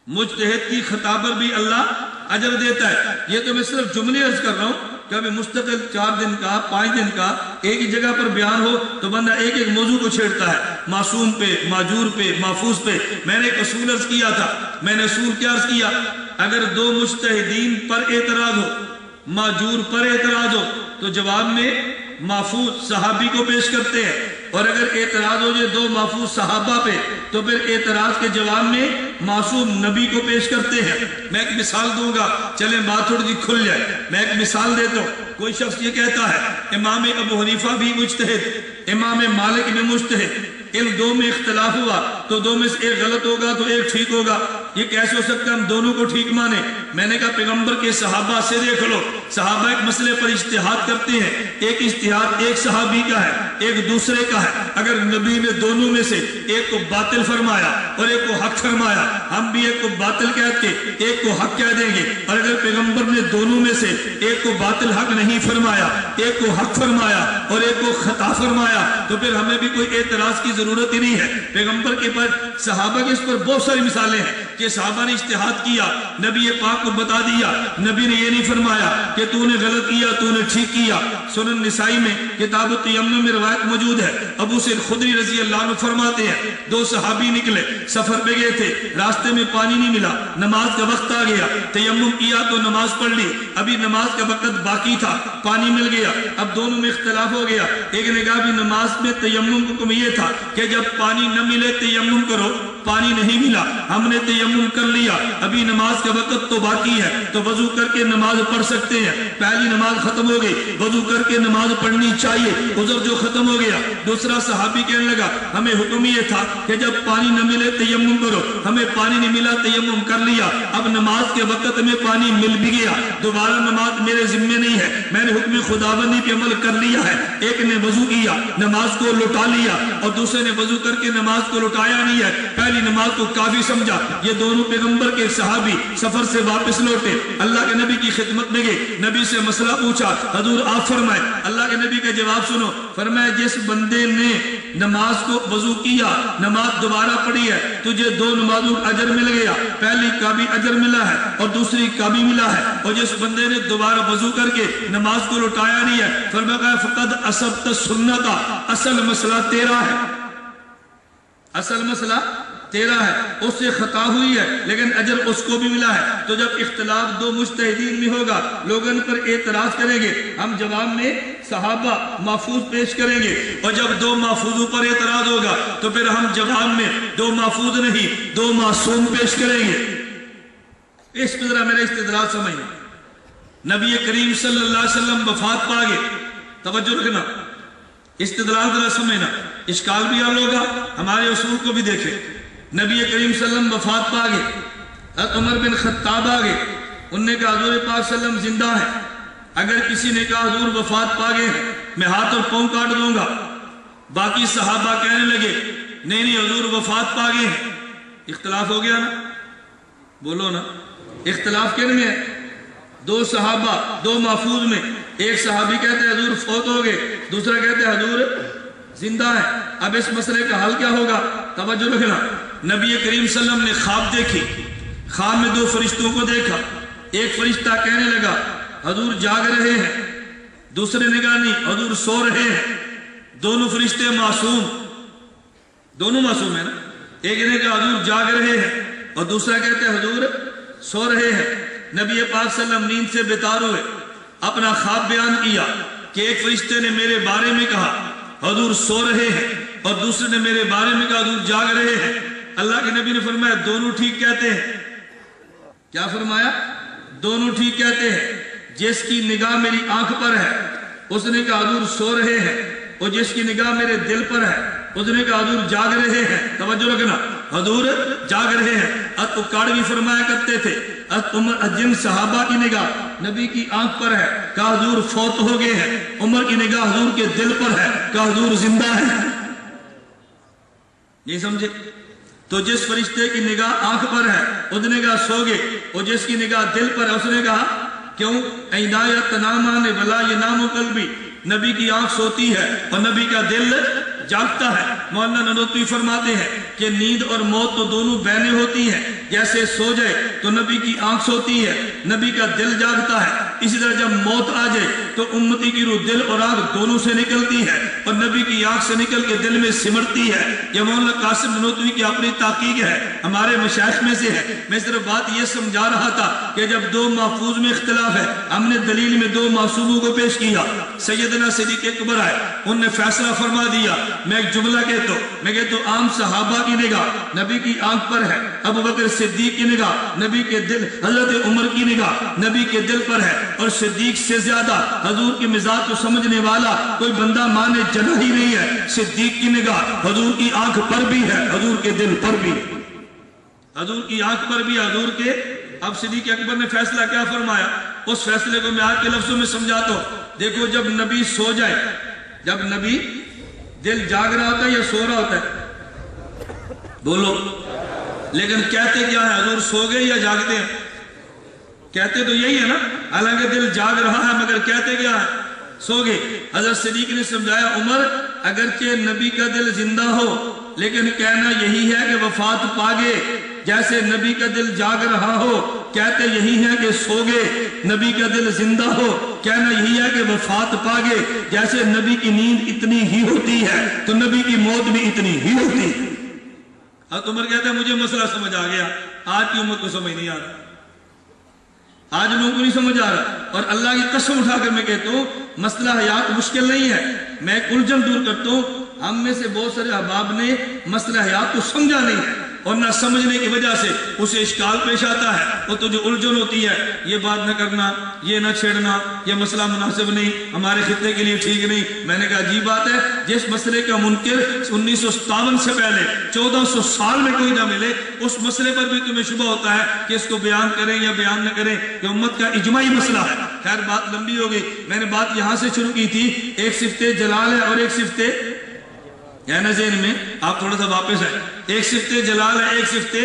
مجتہد کی خطا پر بھی اللہ اجر دیتا ہے۔ یہ تو میں صرف جملے عرض کر رہا ہوں کہ ابھی مستقل 4 دن کا 5 دن کا ایک ہی جگہ پر بیان ہو تو بندہ ایک ایک موضوع کو چھیڑتا ہے، معصوم پہ، معجور پہ، محفوظ پہ۔ میں نے ایک اصول عرض کیا تھا، میں نے اصول کیا عرض کیا؟ اگر دو مجتہدین پر اعتراض ہو، معجور پر اعتراض ہو، تو جواب میں محفوظ صحابی کو پیش کرتے ہیں، اور اگر اعتراض ہو جائے دو محفوظ صحابہ پہ تو پھر اعتراض کے جواب میں معصوم نبی کو پیش کرتے ہیں۔ میں ایک مثال دوں گا، چلیں بات تھوڑی سی کھل جائے۔ میں ایک مثال دیتا ہوں، کوئی شخص یہ کہتا ہے امام ابو حنیفہ بھی مجتہد، امام مالک بھی مجتہد، ان دو میں اختلاف ہوا تو دو میں سے ایک غلط ہوگا تو ایک ٹھیک ہوگا، یہ کیسے ہو سکتا ہے ہم دونوں کو ٹھیک مانیں؟ میں نے کہا پیغمبر کے صحابہ سے دیکھ لو، صحابہ ایک مسئلے پر اجتہاد کرتے ہیں، ایک اجتہاد ایک صحابی کا ہے ایک دوسرے کا ہے، اگر نبی نے دونوں میں سے ایک کو باطل فرمایا اور ایک کو حق فرمایا، ہم بھی ایک کو باطل کہہ کے ایک کو حق کہہ دیں گے، اور اگر پیغمبر نے دونوں میں سے ایک کو باطل حق نہیں فرمایا، ایک کو حق فرمایا اور ایک کو خطا فرمایا، تو پھر ہمیں بھی کوئی اعتراض کی ضرورت ہی نہیں ہے۔ پیغمبر کے پر صحابہ کے اس پر بہت ساری مثالیں ہیں کہ صحابہ نے اجتہاد کیا، نبی پاک کو بتا دیا، نبی نے یہ نہیں فرمایا کہ تو نے غلط کیا تو نے ٹھیک کیا۔ سنن نسائی میں کتاب التیمم میں روایت موجود ہے، ابو سعید خدری رضی اللہ عنہ فرماتے ہیں دو صحابی نکلے، سفر پہ گئے تھے، راستے میں پانی نہیں ملا، نماز کا وقت آ گیا، تیمم کیا تو نماز پڑھ لی، ابھی نماز کا وقت باقی تھا، پانی مل گیا، اب دونوں میں اختلاف ہو گیا۔ ایک نے کہا بھی نماز میں تیمم کو حکم یہ تھا کہ جب پانی نہ ملے تیمم کرو، پانی نہیں ملا، ہم نے تیمم کر لیا، ابھی نماز کا وقت تو باقی ہے تو وضو کر کے نماز پڑھ سکتے ہیں، پہلی نماز ختم ہو گئی، وضو کر کے نماز پڑھنی چاہیے، عذر جو ختم ہو گیا۔ دوسرا صحابی کہنے لگا ہمیں حکم یہ تھا کہ جب پانی نہ ملے تیمم کرو، ہمیں پانی نہیں ملا تیمم کر لیا، اب نماز کے وقت میں پانی مل بھی گیا، دوبارہ نماز میرے ذمہ نہیں ہے، میں نے حکم خداوندی پہ عمل کر لیا ہے۔ ایک نے وضو کیا، نماز کو لوٹا لیا، اور دوسرے نے وضو کر کے نماز کو لوٹایا نہیں ہے، پہلی نماز کو کافی سمجھا۔ یہ دونوں پیغمبر کے صحابی سفر سے واپس لوٹے، اللہ کے نبی کی خدمت میں گئے، نبی سے مسئلہ پوچھا، حضور آپ فرمائے، اللہ کے نبی کا جواب سنو، فرمایا جس بندے نے نماز کو وضو کیا، نماز دوبارہ پڑھی ہے، تجھے دو نمازوں کا اجر مل گیا، پہلی کا بھی اجر ملا ہے اور دوسری کا بھی ملا ہے، اور جس بندے نے دوبارہ وضو کر کے نماز کو لوٹایا نہیں ہے، فرمایا فقد اصبت سنت، اصل مسئلہ تیرا ہے، اصل مسئلہ تیرا ہے، اس سے خطا ہوئی ہے لیکن اجر اس کو بھی ملا ہے۔ تو جب اختلاف دو مجتہدین میں ہوگا، لوگ ان پر اعتراض کریں گے، ہم جواب میں صحابہ محفوظ پیش کریں گے، اور جب دو محفوظوں پر اعتراض ہوگا تو پھر ہم جواب میں دو محفوظ نہیں دو معصوم پیش کریں گے۔ اس پر ذرا میرا استدلال سمجھنا، نبی کریم صلی اللہ علیہ وسلم وفات پا گئے، توجہ رکھنا، استدلال ذرا سمجھنا، اشکال بھی حل ہوگا، ہمارے اصول کو بھی دیکھیں۔ نبی کریم صلی اللہ علیہ وسلم وفات پا گئے، حضرت عمر بن خطاب آ گئے، انہوں نے کہا حضور پاک صلی اللہ علیہ وسلم زندہ ہیں۔ اگر کسی نے کہا حضور وفات پا گئے ہیں میں ہاتھ اور پاؤں کاٹ دوں گا، باقی صحابہ کہنے لگے نہیں نہیں حضور وفات پا گئے ہیں، اختلاف ہو گیا نا، بولو نا، اختلاف کن میں ہے؟ دو صحابہ دو محفوظ میں، ایک صحابی کہتے ہیں حضور فوت ہو گئے، دوسرا کہتے ہیں حضور زندہ ہے۔ اب اس مسئلے کا حل کیا ہوگا؟ توجہ رکھنا، نبی کریم صلی اللہ علیہ وسلم نے خواب دیکھی، خواب میں دو فرشتوں کو دیکھا، ایک فرشتہ کہنے لگا حضور جاگ رہے ہیں، دوسرے نے کہا نہیں حضور سو رہے ہیں۔ دونوں فرشتے معصوم، دونوں معصوم ہیں نا، ایک نے کہا حضور جاگ رہے ہیں اور دوسرا کہتے ہیں حضور سو رہے ہیں۔ نبی پاک صلی اللہ علیہ وسلم نیند سے بیدار ہوئے، اپنا خواب بیان کیا کہ ایک فرشتے نے میرے بارے میں کہا حضور سو رہے ہیں اور دوسرے نے میرے بارے میں کہا حضور جاگ رہے ہیں۔ اللہ کے نبی نے فرمایا دونوں ٹھیک کہتے ہیں۔ کیا فرمایا؟ دونوں ٹھیک کہتے ہیں۔ جس کی نگاہ میری آنکھ پر ہے اس نے کہا حضور سو رہے ہیں، اور جس کی نگاہ میرے دل پر ہے اس نے کہا حضور جاگ رہے ہیں۔ توجہ رکھنا، حضور جاگ رہے ہیں۔ کاڑوی فرمایا کرتے تھے جن صحابہ کی نگاہ نبی کی آنکھ پر ہے کہا حضور فوت ہو گئے ہیں، عمر کی نگاہ حضور کے دل پر ہے کہا حضور زندہ ہے۔ یہ سمجھے؟ تو جس فرشتے کی نگاہ آنکھ پر ہے اس نے کہا سو گئے، اور جس کی نگاہ دل پر ہے اس نے کہا کیوں؟ عینایت تنامان ولا ینام قلبی، نبی کی آنکھ سوتی ہے اور نبی کا دل جاگتا ہے۔ مولانا نانوتوی فرماتے ہیں کہ نیند اور موت تو دونوں بہنیں ہوتی ہیں، جیسے سو جائے تو نبی کی آنکھ سوتی ہے، نبی کا دل جاگتا ہے، اسی طرح جب موت آ جائے تو امتی کی روح دل اور آنکھ دونوں سے نکلتی ہے اور نبی کی آنکھ سے نکل کے دل میں سمٹتی ہے۔ یہ مولانا قاسم نانوتوی کی اپنی تحقیق ہے، ہمارے مشائخ میں سے ہے۔ میں صرف بات یہ سمجھا رہا تھا کہ جب دو محفوظ میں اختلاف ہے، ہم نے دلیل میں دو معصوموں کو پیش کیا، سیدنا صدیق اکبر آئے، انہوں نے فیصلہ فرما دیا۔ میں ایک جملہ کہتا ہوں، میں کہتا ہوں عام صحابہ کی نگاہ نبی کی آنکھ پر ہے، ابو بکر صدیق کی نگاہ نبی کے دل، حضرت عمر کی نگاہ نبی کے دل پر ہے، اور صدیق سے زیادہ حضور کے مزاج کو سمجھنے والا کوئی بندہ مانے جنا ہی نہیں ہے۔ صدیق کی نگاہ حضور کی آنکھ پر بھی ہے، حضور کے دل پر بھی، حضور کی آنکھ پر بھی، حضور کے۔ اب صدیق اکبر نے فیصلہ کیا فرمایا؟ اس فیصلے کو میں آپ کے لفظوں میں سمجھاتا ہوں۔ دیکھو جب نبی سو جائے، جب نبی دل جاگ رہا ہوتا ہے یا سو رہا ہوتا ہے؟ بولو، لیکن کہتے کیا ہے؟ حضور سو گئے یا جاگتے ہیں؟ کہتے تو یہی ہے نا، حالانکہ دل جاگ رہا ہے مگر کہتے کیا ہے؟ سو گئے۔ حضرت صدیق نے سمجھایا عمر اگرچہ نبی کا دل زندہ ہو لیکن کہنا یہی ہے کہ وفات پا گئے، جیسے نبی کا دل جاگ رہا ہو کہتے یہی ہے کہ سو گئے، نبی کا دل زندہ ہو کہنا یہی ہے کہ وفات پا گئے، جیسے نبی کی نیند اتنی ہی ہوتی ہے تو نبی کی موت بھی اتنی ہی ہوتی ہے۔ حضرت عمر کہتے ہیں مجھے مسئلہ سمجھ آ گیا، آج کی امت کو سمجھ نہیں آ رہا، آج لوگوں کو نہیں سمجھ آ رہا، اور اللہ کی قسم اٹھا کر میں کہتا ہوں مسئلہ حیات مشکل نہیں ہے۔ میں ایک الجھن دور کرتا ہوں، ہم میں سے بہت سارے احباب نے مسئلہ حیات کو سمجھا نہیں ہے، اور نہ سمجھنے کی وجہ سے اسے اشکال پیش آتا ہے، اور تو جو الجھن ہوتی ہے یہ بات نہ کرنا، یہ نہ چھیڑنا، یہ مسئلہ مناسب نہیں، ہمارے خطے کے لیے ٹھیک نہیں۔ میں نے کہا عجیب بات ہے، جس مسئلے کا منکر 1957 سے پہلے 1400 سال میں کوئی نہ ملے، اس مسئلے پر بھی تمہیں شبہ ہوتا ہے کہ اس کو بیان کریں یا بیان نہ کریں، کہ امت کا اجماعی مسئلہ ہے۔ خیر بات لمبی ہو گئی، میں نے بات یہاں سے شروع کی تھی، ایک صفت جلال ہے اور ایک صفت ہے نا ذہن میں، آپ تھوڑا سا واپس ہے، ایک صفت جلال ہے ایک صفت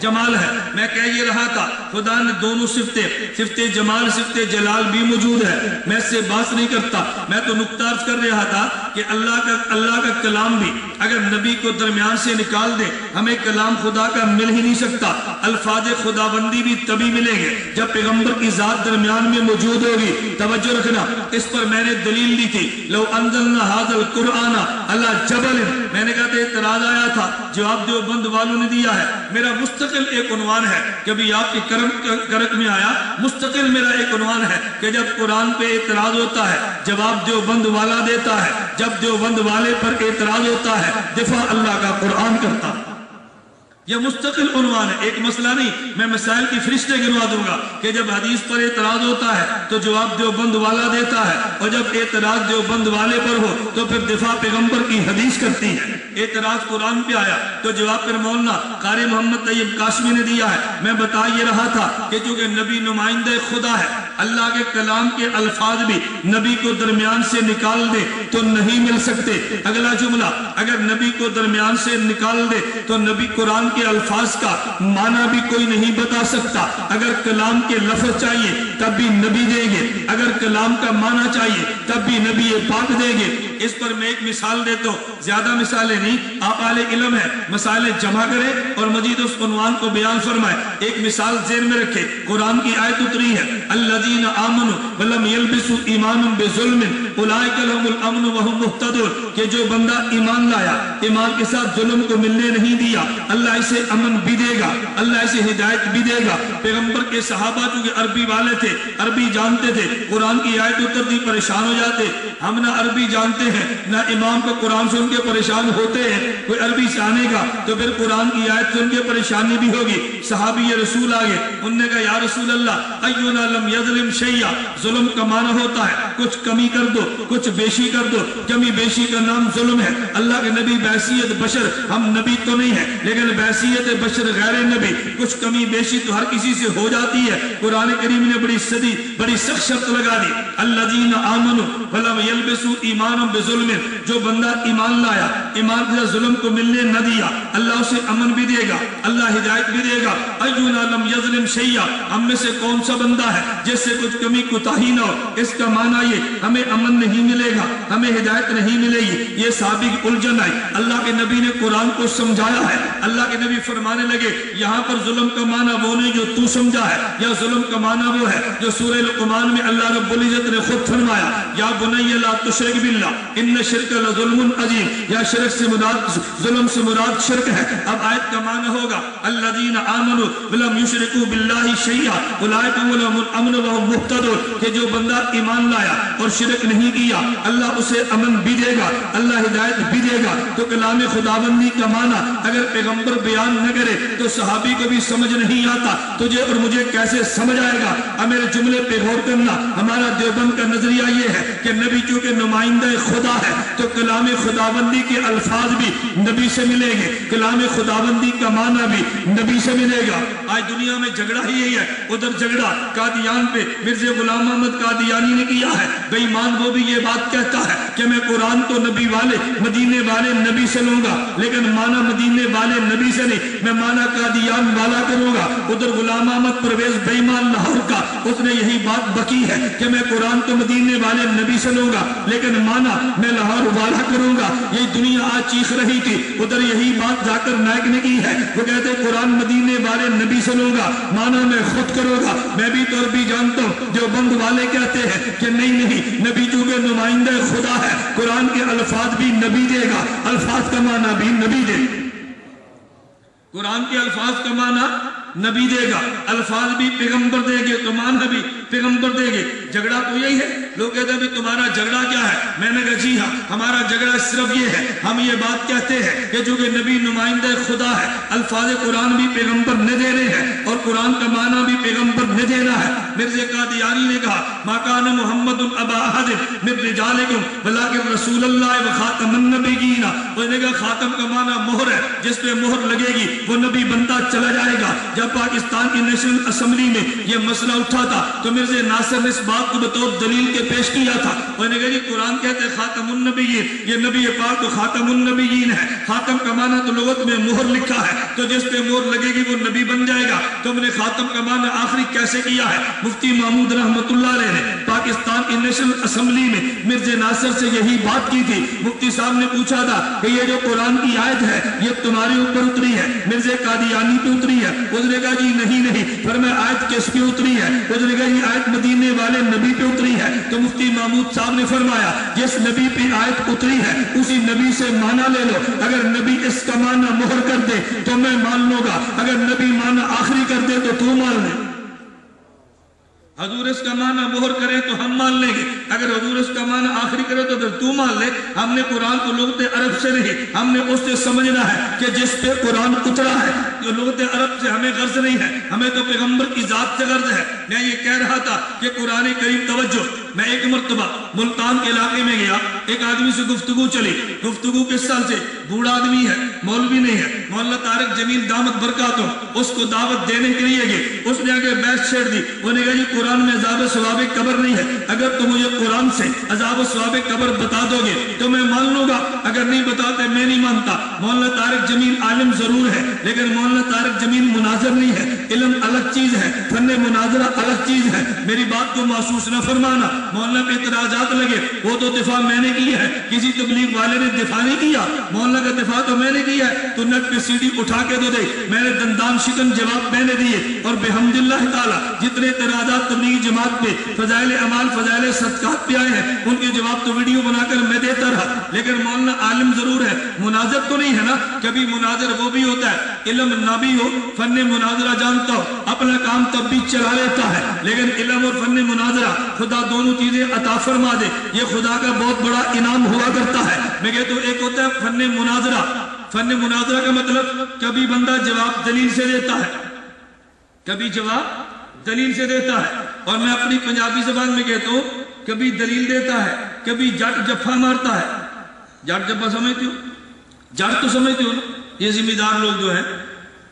جمال ہے۔ میں کہہ یہ رہا تھا خدا نے دونوں صفت جمال صفت جلال بھی موجود ہے، میں اس سے بات نہیں کرتا، میں تو نقطہ عرض کر رہا تھا کہ اللہ کا کلام بھی اگر نبی کو درمیان سے نکال دے ہمیں کلام خدا کا مل ہی نہیں سکتا۔ الفاظ خداوندی بھی تبھی ملیں گے جب پیغمبر کی ذات درمیان میں موجود ہوگی۔ توجہ رکھنا، اس پر میں نے دلیل دی تھی، لو انزلنا ھذا القرآن علی جبل، میں نے کہا تھا اعتراض آیا تھا، جواب دیوبند والوں نے دیا ہے۔ میرا مستقل ایک عنوان ہے، کبھی آپ کی کرک میں آیا، مستقل میرا ایک عنوان ہے کہ جب قرآن پہ اعتراض ہوتا ہے جواب دیوبند والا دیتا ہے، جب دیوبند والے پر اعتراض ہوتا ہے دفاع اللہ کا قرآن کرتا ہے۔ یہ مستقل عنوان ہے، ایک مسئلہ نہیں، میں مسائل کی فہرستیں گنوا دوں گا کہ جب حدیث پر اعتراض ہوتا ہے تو جواب دیوبند والا دیتا ہے، اور جب اعتراض دیوبند والے پر ہو تو پھر دفاع پیغمبر کی حدیث کرتی ہے۔ اعتراض قرآن پہ آیا تو جواب پھر مولانا قاری محمد طیب قاسمی نے دیا ہے۔ میں بتا یہ رہا تھا کہ چونکہ نبی نمائندہ خدا ہے، اللہ کے کلام کے الفاظ بھی نبی کو درمیان سے نکال دے تو نہیں مل سکتے۔ اگلا جملہ اگر نبی کو درمیان سے نکال دے تو نبی قرآن کے الفاظ کا معنی بھی کوئی نہیں بتا سکتا۔ اگر کلام کے لفظ چاہیے تب بھی نبی دیں گے، اگر کلام کا معنی چاہیے تب بھی نبی پاک دیں گے۔ اس پر میں ایک مثال دیتا ہوں، زیادہ مثالیں نہیں، آپ اہل علم ہے، مسائل جمع کریں اور مزید اس عنوان کو بیان فرمائیں۔ ایک مثال ذہن میں رکھے، قرآن کی آیت اتری ہے الذین آمنوا ولم یلبسوا ایمانهم بظلم اولئک لهم الامن وهم مہتدون، کہ جو بندہ ایمان لایا، ایمان کے ساتھ ظلم کو ملنے نہیں دیا، اللہ اسے امن بھی دے گا، اللہ اسے ہدایت بھی دے گا۔ پیغمبر کے صحابہ چونکہ عربی والے تھے، عربی جانتے تھے، قرآن کی آیت اترتی پریشان ہو جاتے۔ ہم نہ عربی جانتے ہیں نہ امام کو قرآن سن کے پریشان ہوتے ہیں، کوئی عربی جانے گا تو پھر قرآن کی آیت سن کے پریشانی بھی ہوگی۔ صحابی رسول آگے، انہوں نے کہا یا رسول اللہ ایونا لم یظلم شیئا، ظلم کا معنی ہوتا ہے کچھ کمی کر دو، کچھ بیشی کر دو، کمی بیشی کا نام ظلم ہے۔ اللہ کے نبی بحیثیت بشر، ہم نبی تو نہیں ہیں لیکن بحیثیت بشر غیر نبی، کچھ کمی بیشی تو ہر کسی سے ہو جاتی ہے۔ قرآن کریم نے بڑی سخت شرط لگا دی الذین آمنوا ولم یلبسوا ایمانهم بظلم، جو بندہ ایمان لایا، ایمان کے ساتھ ظلم کو ملنے نہ دیا، اللہ اسے امن بھی دے گا، اللہ ہدایت بھی دے گا۔ ایونا لم یظلم شیئا، ہم میں سے کون سا بندہ ہے جس سے کچھ کمی کوتاہی نہ ہو۔ اس کا معنی یہ ہمیں امن نہیں ملے گا، ہمیں ہدایت نہیں ملے گی۔ یہ صحابی کی الجھن آئی، اللہ کے نبی نے قرآن کو سمجھایا ہے، اللہ کے نبی فرمانے لگے یہاں پر ظلم کا معنی وہ نہیں جو تو سمجھا ہے، یا ظلم کا معنی وہ ہے جو سورہ لقمان میں اللہ رب العزت نے خود فرمایا یا بنی لا تشرک باللہ ان شرک لظلم عظیم، یا شرک سے مراد ظلم سے مراد شرک ہے۔ اب آیت کا معنی ہوگا الذین آمنوا ولم یشرکوا باللہ شیئا اولئک لهم الامن وهم مہتدون، کہ جو بندہ ایمان لایا اور شرک نہیں کیا اللہ اسے امن بھی دے گا، اللہ ہدایت بھی دے گا۔ تو کلام خداوندی کا معنی اگر پیغمبر بیان نہ کرے تو صحابی کو بھی سمجھ نہیں آتا، تجھے اور مجھے کیسے سمجھ آئے گا؟ اب میرے جملے پہ غور کرنا، ہمارا دیوبند کا نظریہ یہ ہے کہ نبی چونکہ نمائندہ خدا ہے تو کلام خداوندی کے الفاظ بھی نبی سے ملیں گے، کلام خداوندی کا معنی بھی نبی سے ملے گا۔ آج دنیا میں جھگڑا ہی یہی ہے، ادھر جھگڑا قادیان پہ مرزا غلام محمد قادیانی نے کیا ہے، بے ایمان وہ بھی یہ بات کہتا ہے کہ میں قرآن تو نبی والے مدینے والے نبی سے لوں گا لیکن معنی مدینے والے نبی سے نہیں، میں معنی قادیان والا کروں گا۔ ادھر غلام احمد پرویز بے ایمان لاہور کا، اس نے یہی بات بکی ہے کہ میں قرآن تو مدینے والے نبی سے لوں گا لیکن معنی میں لاہور والا کروں گا۔ یہی دنیا آج چیخ رہی تھی، ادھر یہی بات ذاکر نائک نے کی ہے، وہ کہتے قرآن مدینے والے نبی سے لوں گا، معنی میں خود کروں گا۔ میں بھی تو عربی جانتا ہوں، جو بند والے کہتے ہیں کہ نہیں نبی چونکہ نمائندہ خدا ہے قرآن کے الفاظ بھی نبی دے گا، الفاظ کا معنی بھی نبی دے گا، قرآن کے الفاظ کا معنی نبی دے گا، الفاظ بھی پیغمبر دے گے تو معنی بھی پیغمبر دے گے۔ جھگڑا تو یہی ہے، لوگ کہتے ہیں تمہارا جھگڑا کیا ہے؟ میں نے کہا جی ہاں ہمارا جھگڑا صرف یہ ہے، ہم یہ بات کہتے ہیں کہ چونکہ نبی نمائندہ خدا ہے، الفاظ قرآن بھی پیغمبر نے دینے ہیں اور قرآن کا معنی بھی پیغمبر نے دینا ہے۔ مرزا قادیانی نے کہا ما کان محمد ابا احد من رجالکم ولکن رسول اللہ وخاتم النبیین، انہوں نے کہا خاتم کا معنی مہر ہے، جس پہ مہر لگے گی وہ نبی بنتا چلا جائے گا۔ جب پاکستان کی نیشنل اسمبلی میں یہ مسئلہ اٹھا تھا تو مرزا ناصر نے اس بات کو بطور دلیل کے پیش کیا تھا، انہوں نے کہا جی قرآن کہتے ہیں خاتم النبیین، یہ نبی پاک تو خاتم النبیین ہے، خاتم کا معنی تو لغت میں مہر لکھا ہے تو جس پہ مہر لگے گی وہ نبی بن جائے گا۔ تم نے خاتم کا معنی آخری کیسے کیا ہے؟ مفتی محمود رحمت اللہ علیہ نے پاکستان کی نیشنل اسمبلی میں مرزا ناصر سے یہی بات کی تھی۔ مفتی صاحب نے پوچھا تھا کہ یہ جو قرآن کی آیت ہے یہ تمہارے اوپر اتری ہے، مرزا قادیانی پہ اتری ہے؟ اس نے کہا جی نہیں فرمایا آیت کس پہ اتری ہے؟ اس نے کہا یہ آیت مدینے والے نبی پہ اتری ہے۔ تو مفتی محمود صاحب نے فرمایا جس نبی پہ آیت اتری ہے اسی نبی سے معنی لے لو، اگر نبی اس کا معنی مہر کر دے تو میں مان لوں گا، اگر نبی معنی آخری کر دے تو مان لے۔ حضور اس کا معنی مہر کرے تو ہم مان لیں گے، اگر حضور اس کا معنی آخری کرے تو پھر تو مان لے۔ ہم نے قرآن کو لغت عرب سے نہیں، ہم نے اس سے سمجھنا ہے کہ جس پہ قرآن اترا ہے، جو لغت عرب سے ہمیں غرض نہیں ہے، ہمیں تو پیغمبر کی ذات سے غرض ہے۔ میں یہ کہہ رہا تھا کہ قرآن کریم توجہ میں ایک مرتبہ ملتان کے علاقے میں گیا، ایک آدمی سے گفتگو چلی، گفتگو کس سال سے، بوڑھا آدمی ہے، مولوی نہیں ہے، مولانا طارق جمیل دامت برکاتہم، اس کو دعوت دینے کے لیے گئے، اس نے آگے بحث چھیڑ دی، انہوں نے کہا جی قرآن میں عذاب و ثواب قبر نہیں ہے، اگر تم مجھے قرآن سے عذاب و ثواب قبر بتا دو گے تو میں مان لوں گا، اگر نہیں بتاتے میں نہیں مانتا۔ مولانا طارق جمیل عالم ضرور ہے لیکن مولانا طارق جمیل مناظر نہیں ہے، علم الگ چیز ہے، فن مناظرہ الگ چیز ہے، میری بات کو محسوس نہ فرمانا۔ مولانا پہ اعتراضات لگے، وہ تو دفاع میں نے کی ہے، کسی تبلیغ والے نے دفاع نہیں کیا، مولانا کا دفاع تو میں نے کیا ہے، تو نیٹ پہ سی ڈی اٹھا کے دو دے، میں نے دندان شکن جواب میں نے دیے، اور بحمداللہ تعالی جتنے اعتراضات تبلیغ جماعت پہ فضائل اعمال فضائل صدقات پہ آئے ہیں ان کے جواب تو ویڈیو بنا کر میں دیتا رہا، لیکن مولانا عالم ضرور ہے، مناظر تو نہیں ہے نا۔ کبھی مناظر وہ بھی ہوتا ہے علم نہ بھی ہو، فن مناظرہ جانتا ہو، اپنا کام تب بھی چلا لیتا ہے، لیکن علم اور فن مناظرہ خدا دونوں چیزیں عطا فرما دے، یہ خدا کا بہت بڑا انعام ہوا کرتا ہے۔ میں کہتا ہوں ایک ہوتا ہے فن مناظرہ، فن مناظرہ کا مطلب کبھی بندہ جواب دلیل سے دیتا ہے، کبھی جواب دلیل سے دیتا ہے، اور میں اپنی پنجابی زبان میں کہتا ہوں کبھی دلیل دیتا ہے، کبھی جٹ جفا مارتا ہے۔ جٹ جفا سمجھتے ہو؟ جٹ تو سمجھتے ہو نا، یہ ذمہ دار لوگ جو ہیں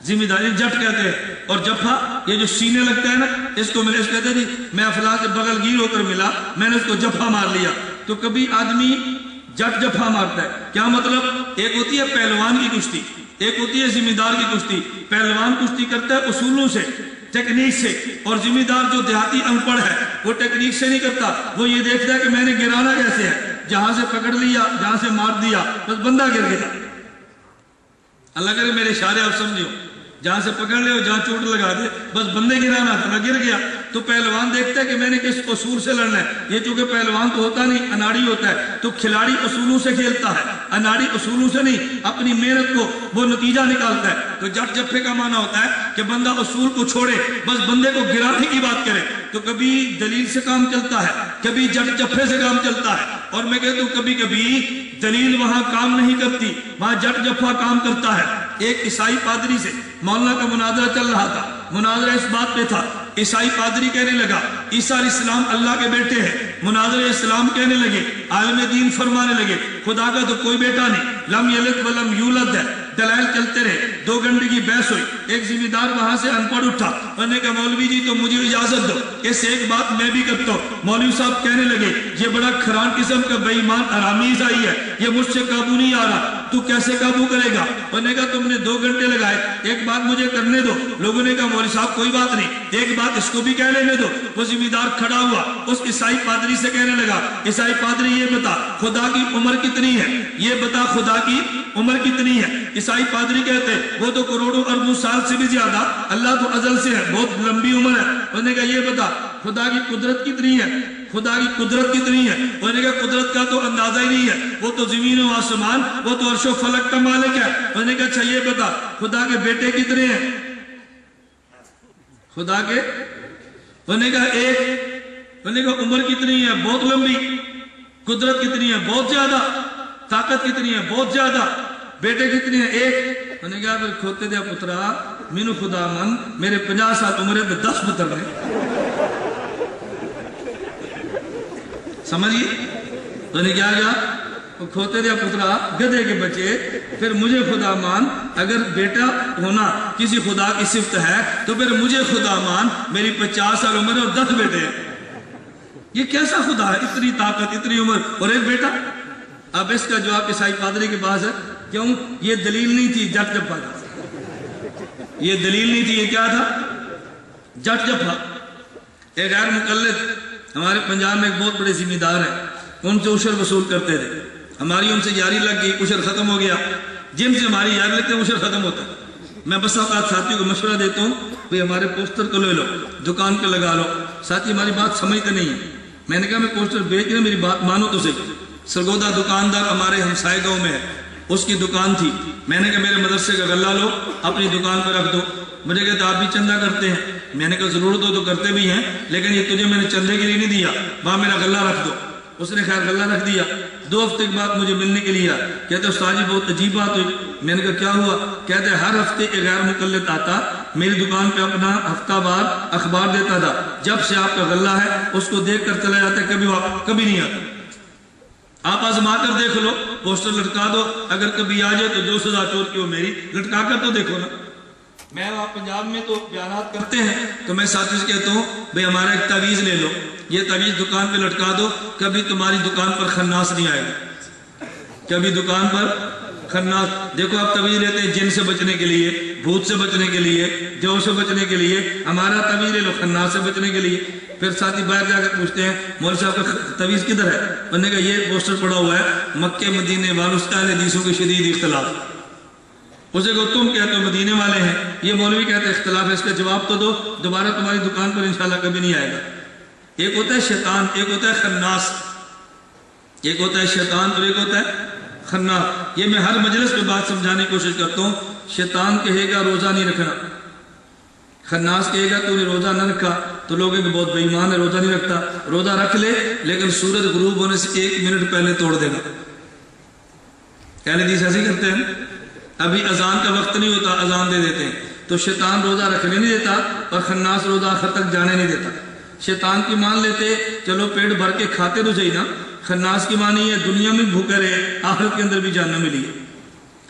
ذمہ داری جٹ کہتے ہیں، اور جفا یہ جو سینے لگتا ہے نا، اس کو میں کہتے ہیں جی میں فلاں سے بغل گیر ہو کر ملا، میں نے اس کو جفا مار لیا۔ تو کبھی آدمی جٹ جفا مارتا ہے، کیا مطلب؟ ایک ہوتی ہے پہلوان کی کشتی، ایک ہوتی ہے ذمہ دار کی کشتی۔ پہلوان کشتی کرتا ہے اصولوں سے، ٹیکنیک سے، اور ذمہ دار جو دیہاتی ان پڑھ ہے وہ ٹیکنیک سے نہیں کرتا، وہ یہ دیکھتا ہے کہ میں نے گرانا کیسے ہے، جہاں سے پکڑ لیا جہاں سے مار دیا بس بندہ گر گیا۔ اللہ کرے میرے اشارے آپ سمجھو، جہاں سے پکڑ لے جہاں چوٹ لگا دے بس بندے گرانا تھا، گر گیا۔ تو پہلوان دیکھتا ہے کہ میں نے کس اصول سے لڑنا ہے، یہ چونکہ پہلوان تو ہوتا نہیں اناڑی ہوتا ہے، تو کھلاڑی اصولوں سے کھیلتا ہے، اناڑی اصولوں سے نہیں، اپنی محنت کو وہ نتیجہ نکالتا ہے۔ تو جٹ جفے کا معنی ہوتا ہے کہ بندہ اصول کو چھوڑے، بس بندے کو گرانے کی بات کرے۔ تو کبھی دلیل سے کام چلتا ہے، کبھی جٹ جفے سے کام چلتا ہے، اور میں کہتا ہوں کبھی کبھی دلیل وہاں کام نہیں کرتی، وہاں جٹ جفا کام کرتا ہے۔ ایک عیسائی پادری سے مولانا کا مناظرہ چل رہا تھا، مناظرہ اس بات پہ تھا، عیسائی پادری کہنے لگا عیسیٰ علیہ السلام اللہ کے بیٹے ہیں، مناظر اسلام کہنے لگے، عالم دین فرمانے لگے خدا کا تو کوئی بیٹا نہیں، لم یلد ولم یولد ہے، دلائل چلتے رہے، 2 گھنٹے کی بحث ہوئی۔ ایک ذمہ دار وہاں سے ان پڑھ اٹھا، انہوں نے کہا مولوی جی تو مجھے اجازت دو، اس سے ایک بات میں بھی کرتا ہوں۔ مولوی صاحب کہنے لگے یہ بڑا کھران قسم کا بے ایمان حرامی عیسائی ہے، یہ مجھ سے قابو نہیں آ رہا، تو کیسے قابو کرے گا؟ انہوں نے کہا تم نے 2 گھنٹے لگائے، ایک بات مجھے کرنے دو۔ لوگوں نے کہا مولوی صاحب کوئی بات نہیں، ایک بات اس کو بھی کہہ لینے دو۔ وہ ذمہ دار کھڑا ہوا، اس عیسائی پادری سے کہنے لگا عیسائی پادری یہ بتا خدا کی عمر کتنی ہے، یہ بتا خدا کی عمر کتنی ہے۔ عیسائی پادری کہتے وہ تو کروڑوں اربوں سال سے بھی زیادہ، اللہ تو ازل سے ہے، بہت لمبی عمر ہے۔ انہوں نے کہا یہ بتا خدا کی قدرت کتنی ہے، خدا کی قدرت کتنی ہے؟ انہوں نے کہا قدرت کا تو اندازہ ہی نہیں ہے، وہ تو زمین و آسمان، وہ تو عرش و فلک کا مالک ہے۔ انہوں نے کہا اچھا یہ بتا خدا کے بیٹے کتنے ہیں، خدا کے؟ انہوں نے کہا ایک۔ انہوں نے کہا عمر کتنی ہے، بہت لمبی، قدرت کتنی ہے، بہت زیادہ، طاقت کتنی ہے، بہت زیادہ، بیٹے کتنے ہیں، ایک۔ انہوں نے کہا پھر کھوتے دیا پترا مینو خدا من، میرے 50 سال عمر ہے 10 پتر رہے، سمجھئے؟ انہوں نے کیا کہا کھوتے دیا پترا گدھے کے بچے، پھر مجھے خدا مان، اگر بیٹا ہونا کسی خدا کی صفت ہے تو پھر مجھے خدا مان، میری 50 سال عمر ہے اور 10 بیٹے ہیں۔ یہ کیسا خدا ہے، اتنی طاقت، اتنی عمر اور ایک بیٹا؟ اب اس کا جواب عیسائی پادری کے پاس ہے، کیوں؟ یہ دلیل نہیں تھی، جٹ جفا تھا۔ یہ دلیل نہیں تھی، یہ کیا تھا؟ جٹ جفا۔ ایک غیر مقلد ہمارے پنجاب میں ایک بہت بڑے ذمہ دار ہیں، ان سے عشر وصول کرتے تھے، ہماری ان سے یاری لگ گئی، عشر ختم ہو گیا، جن سے ہماری یاری لگتے ہیں عشر ختم ہوتا ہے۔ میں بس اوقات ساتھیوں کو مشورہ دیتا ہوں بھئی ہمارے پوسٹر کو لے لو، دکان پہ لگا لو، ساتھی ہماری بات سمجھتے نہیں ہیں۔ میں نے کہا میں پوسٹر بیچ رہا، میری بات مانو تو صحیح۔ سرگودا دکاندار ہمارے ہمسائے گاؤں میں ہے، اس کی دکان تھی، میں نے کہا میرے مدرسے کا غلہ لو اپنی دکان پہ رکھ دو، مجھے کہتے آپ بھی چندہ کرتے ہیں، میں نے کہا ضرورت ہو تو کرتے بھی ہیں، لیکن یہ تجھے میں نے چندے کے لیے نہیں دیا، وہاں میرا غلہ رکھ دو۔ اس نے خیر غلہ رکھ دیا، 2 ہفتے کے بعد مجھے ملنے کے لیے آیا، کہتے استاد جی بہت عجیب بات ہوئی۔ میں نے کہا کیا ہوا؟ کہتے ہر ہفتے ایک غیر مقلد آتا، میری دکان پہ اپنا ہفتہ وار اخبار دیتا تھا، جب سے آپ کا غلہ ہے اس کو دیکھ کر چلا جاتا ہے، کبھی نہیں آتا۔ آپ آزما کر دیکھ لو، پوسٹر لٹکا دو، اگر کبھی آ جائے تو 2 سزا چور کی ہو میری، لٹکا کر تو دیکھو نا۔ میں آپ پنجاب میں تو بیانات کرتے ہیں تو میں ساتھی سے کہتا ہوں بھئی ہمارا ایک تعویذ لے لو، یہ تعویذ دکان پہ لٹکا دو، کبھی تمہاری دکان پر خناس نہیں آئے گا، کبھی دکان پر خناس۔ دیکھو آپ تعویذ لیتے ہیں جن سے بچنے کے لیے، بھوت سے بچنے کے لیے، جو سے بچنے کے لیے، ہمارا تعویذ لے لو خناس سے بچنے کے لیے۔ پھر ساتھی باہر جا کر پوچھتے ہیں مولوی صاحب کا تعویذ کدھر ہے؟ انہوں نے کہا یہ پوسٹر پڑا ہوا ہے مکے مدینے والوں سے اہل حدیثوں کے شدید اختلاف۔ اسے کو تم کہتے ہو مدینے والے ہیں، یہ مولوی کہتے ہیں اختلاف ہے، اس کا جواب تو دو، دوبارہ تمہاری دکان پر انشاءاللہ کبھی نہیں آئے گا۔ ایک ہوتا ہے شیطان، ایک ہوتا ہے خناس، ایک ہوتا ہے شیطان اور ایک ہوتا ہے خناس۔ یہ میں ہر مجلس پہ بات سمجھانے کی کوشش کرتا ہوں۔ شیطان کہے گا روزہ نہیں رکھنا، خناس کہے گا تو نے روزہ نہ رکھا تو لوگ کہ بہت بے ایمان ہے، روزہ نہیں رکھتا، روزہ رکھ لے لیکن سورج غروب ہونے سے 1 منٹ پہلے توڑ دے گا۔ اہل حدیث ایسے کرتے ہیں، ابھی اذان کا وقت نہیں ہوتا اذان دے دیتے ہیں، تو شیطان روزہ رکھنے نہیں دیتا اور خناس روزہ آخر تک جانے نہیں دیتا۔ شیطان کی مان لیتے چلو پیٹ بھر کے کھاتے تو صحیح نا، خناس کی مانی ہے دنیا میں بھوکے رہے آخرت کے اندر بھی جاننا ملی۔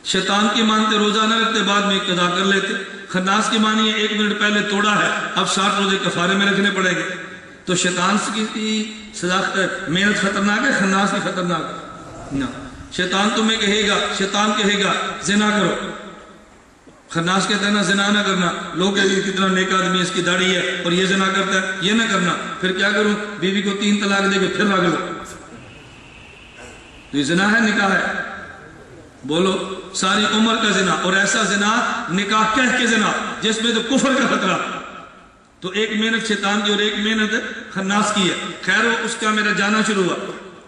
شیطان کی مانتے روزہ نہ رکھتے بعد میں قضا کر لیتے، خناس کی مانی ہے 1 منٹ پہلے توڑا ہے اب 60 روزے کفارے میں رکھنے پڑے گے۔ تو شیطان کی سزا محنت خطرناک ہے، خناس کی خطرناک نہ۔ شیطان تمہیں کہے گا، شیطان کہے گا زنا کرو، خناس کہتا ہے نا زنا نہ کرنا، لوگ کہتے ہیں کتنا نیک آدمی ہے اس کی داڑھی ہے اور یہ زنا کرتا ہے، یہ نہ کرنا، پھر کیا کروں بیوی کو 3 طلاق دے کے پھر رگ لو، تو یہ زنا ہے نکاح ہے؟ بولو ساری عمر کا زنا، اور ایسا زنا نکاح کہہ کے زنا جس میں تو کفر کا خطرہ۔ تو ایک محنت شیطان کی اور ایک محنت خناس کی ہے۔ خیر وہ اس کا میرا جانا شروع ہوا،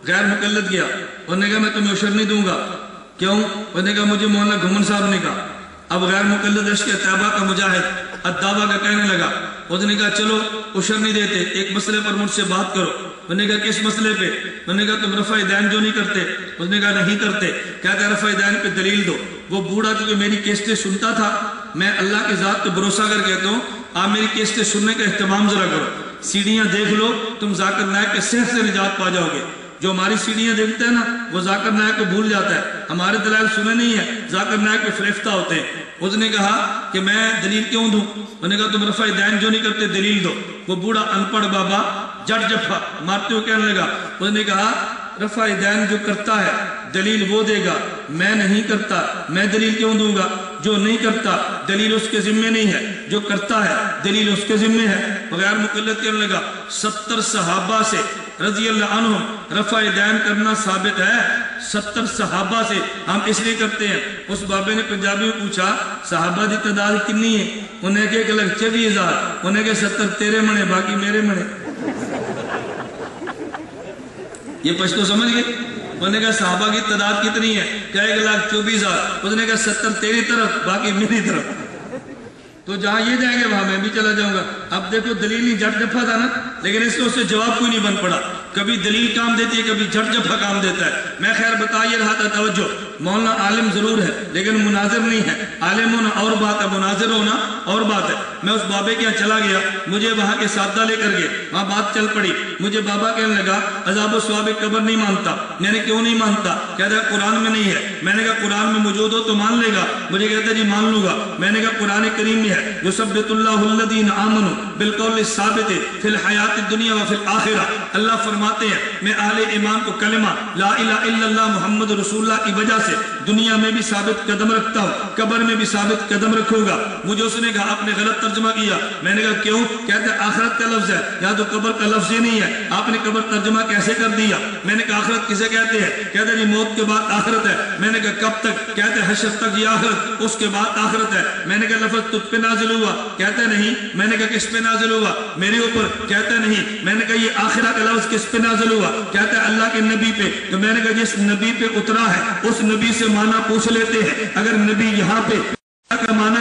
غیر مقلد گیا، انہوں نے کہا میں تمہیں عشر نہیں دوں گا، کیوں؟ انہوں نے کہا مجھے مولانا گھمن صاحب نے کہا۔ اب غیر مقلد عشق طیبہ کا مجاہد الدعوہ کا کہنے لگا، انہوں نے کہا چلو عشر نہیں دیتے، ایک مسئلے پر مجھ سے بات کرو۔ انہوں نے کہا کس مسئلے پہ؟ انہوں نے کہا تم رفع دین جو نہیں کرتے؟ اس نے کہا نہیں کرتے۔ کہتے ہیں رفع دین پہ دلیل دو۔ وہ بوڑھا کیونکہ میری کیسٹیں سنتا تھا، میں اللہ کے ذات پہ بھروسہ کر کہتا ہوں آپ میری کیسٹیں سننے کا اہتمام ذرا کرو، سیڑھیاں دیکھ لو، تم ذاکر نائک کے صحت سے نجات پا جاؤ گے۔ جو ہماری سیڑھیاں دیکھتے ہیں نا وہ ذاکر نائک کو بھول جاتا ہے، ہمارے دلائل سنے نہیں ہے، ذاکر نائک پہ فریفتہ ہوتے ہیں۔ اس نے کہا کہ میں دلیل کیوں دوں؟ انہوں نے کہا تم رفع دین جو نہیں کرتے دلیل دو۔ وہ بوڑھا ان پڑھ بابا جٹ جفا مارتے ہوئے کہنے لگا، اس نے کہا رفع دین جو کرتا ہے دلیل وہ دے گا، میں نہیں کرتا، میں دلیل کیوں دوں گا؟ جو نہیں کرتا دلیل اس کے ذمے نہیں ہے، جو کرتا ہے دلیل اس کے ذمے ہے۔ بغیر مقلد کہنے لگا 70 صحابہ سے رضی اللہ عنہم رفع دین کرنا ثابت ہے، 70 صحابہ سے ہم اس لیے کرتے ہیں۔ اس بابے نے پنجابی میں پوچھا صحابہ دی تعداد کتنی ہے؟ انہیں کہ 24,000، انہیں کہ 70 تیرے منے باقی میرے منے۔ یہ پشتو سمجھ گئے؟ انہوں نے کہا صحابہ کی تعداد کتنی ہے؟ کہ 1,24,000، اس نے کہا 70 تیری طرف باقی میری طرف۔ تو جہاں یہ جائیں گے وہاں میں بھی چلا جاؤں گا۔ اب دیکھو دلیل نہیں جٹ جفا تھا نا، لیکن اس سے جواب کوئی نہیں بن پڑا۔ کبھی دلیل کام دیتی ہے، کبھی جٹ جفا کام دیتا ہے۔ میں خیر بتا یہ رہا تھا توجہ، مولانا عالم ضرور ہے لیکن مناظر نہیں ہے، عالم ہونا اور بات ہے، مناظر ہونا اور بات ہے۔ میں اس بابے کے یہاں چلا گیا، مجھے وہاں کے سادہ لے کر گئے، وہاں بات چل پڑی۔ مجھے بابا کہنے لگا عذاب و ثواب قبر نہیں مانتا۔ میں نے کیوں نہیں مانتا؟ کہتا ہے قرآن میں نہیں ہے۔ میں نے کہا قرآن میں موجود ہو تو مان لے گا؟ مجھے کہتا ہے جی مان لوں گا۔ میں نے کہا قرآن کریم میں ہے یثبت اللہ الذین آمنوا بالقول الثابت فی الحیات الدنیا وفی الآخرہ۔ اللہ فرماتے ہیں میں اہل ایمان کو کلمہ لا الہ الا اللہ محمد رسول اللہ کی وجہ سے دنیا میں بھی ثابت قدم رکھتا ہوں، قبر میں بھی ثابت قدم رکھوں گا۔ مجھے اس نے کہا آپ نے غلط ترجمہ کیا۔ میں نے کہا کیوں؟ کہتے ہیں آخرت کا لفظ ہے، یا تو قبر کا لفظ ہی نہیں ہے، آپ نے قبر ترجمہ کیسے کر دیا؟ میں نے کہا آخرت کسے کہتے ہیں؟ کہتے ہیں جی موت کے بعد آخرت ہے۔ میں نے کہا کب تک؟ کہتے ہیں حشر تک یہ آخرت، اس کے بعد آخرت ہے۔ میں نے کہا لفظ تجھ پہ نازل ہوا؟ کہتے ہیں نہیں۔ میں نے کہا کس پہ نازل ہوا؟ میرے اوپر۔ کہتے ہیں نہیں۔ میں نے کہا یہ آخرہ کا لفظ کس پہ نازل ہوا؟ کہتے ہیں اللہ کے نبی پہ۔ تو میں نے کہا جس نبی پہ اترا ہے اس نبی سے معنی پوچھ لیتے ہیں، اگر نبی یہاں پہ کا معنی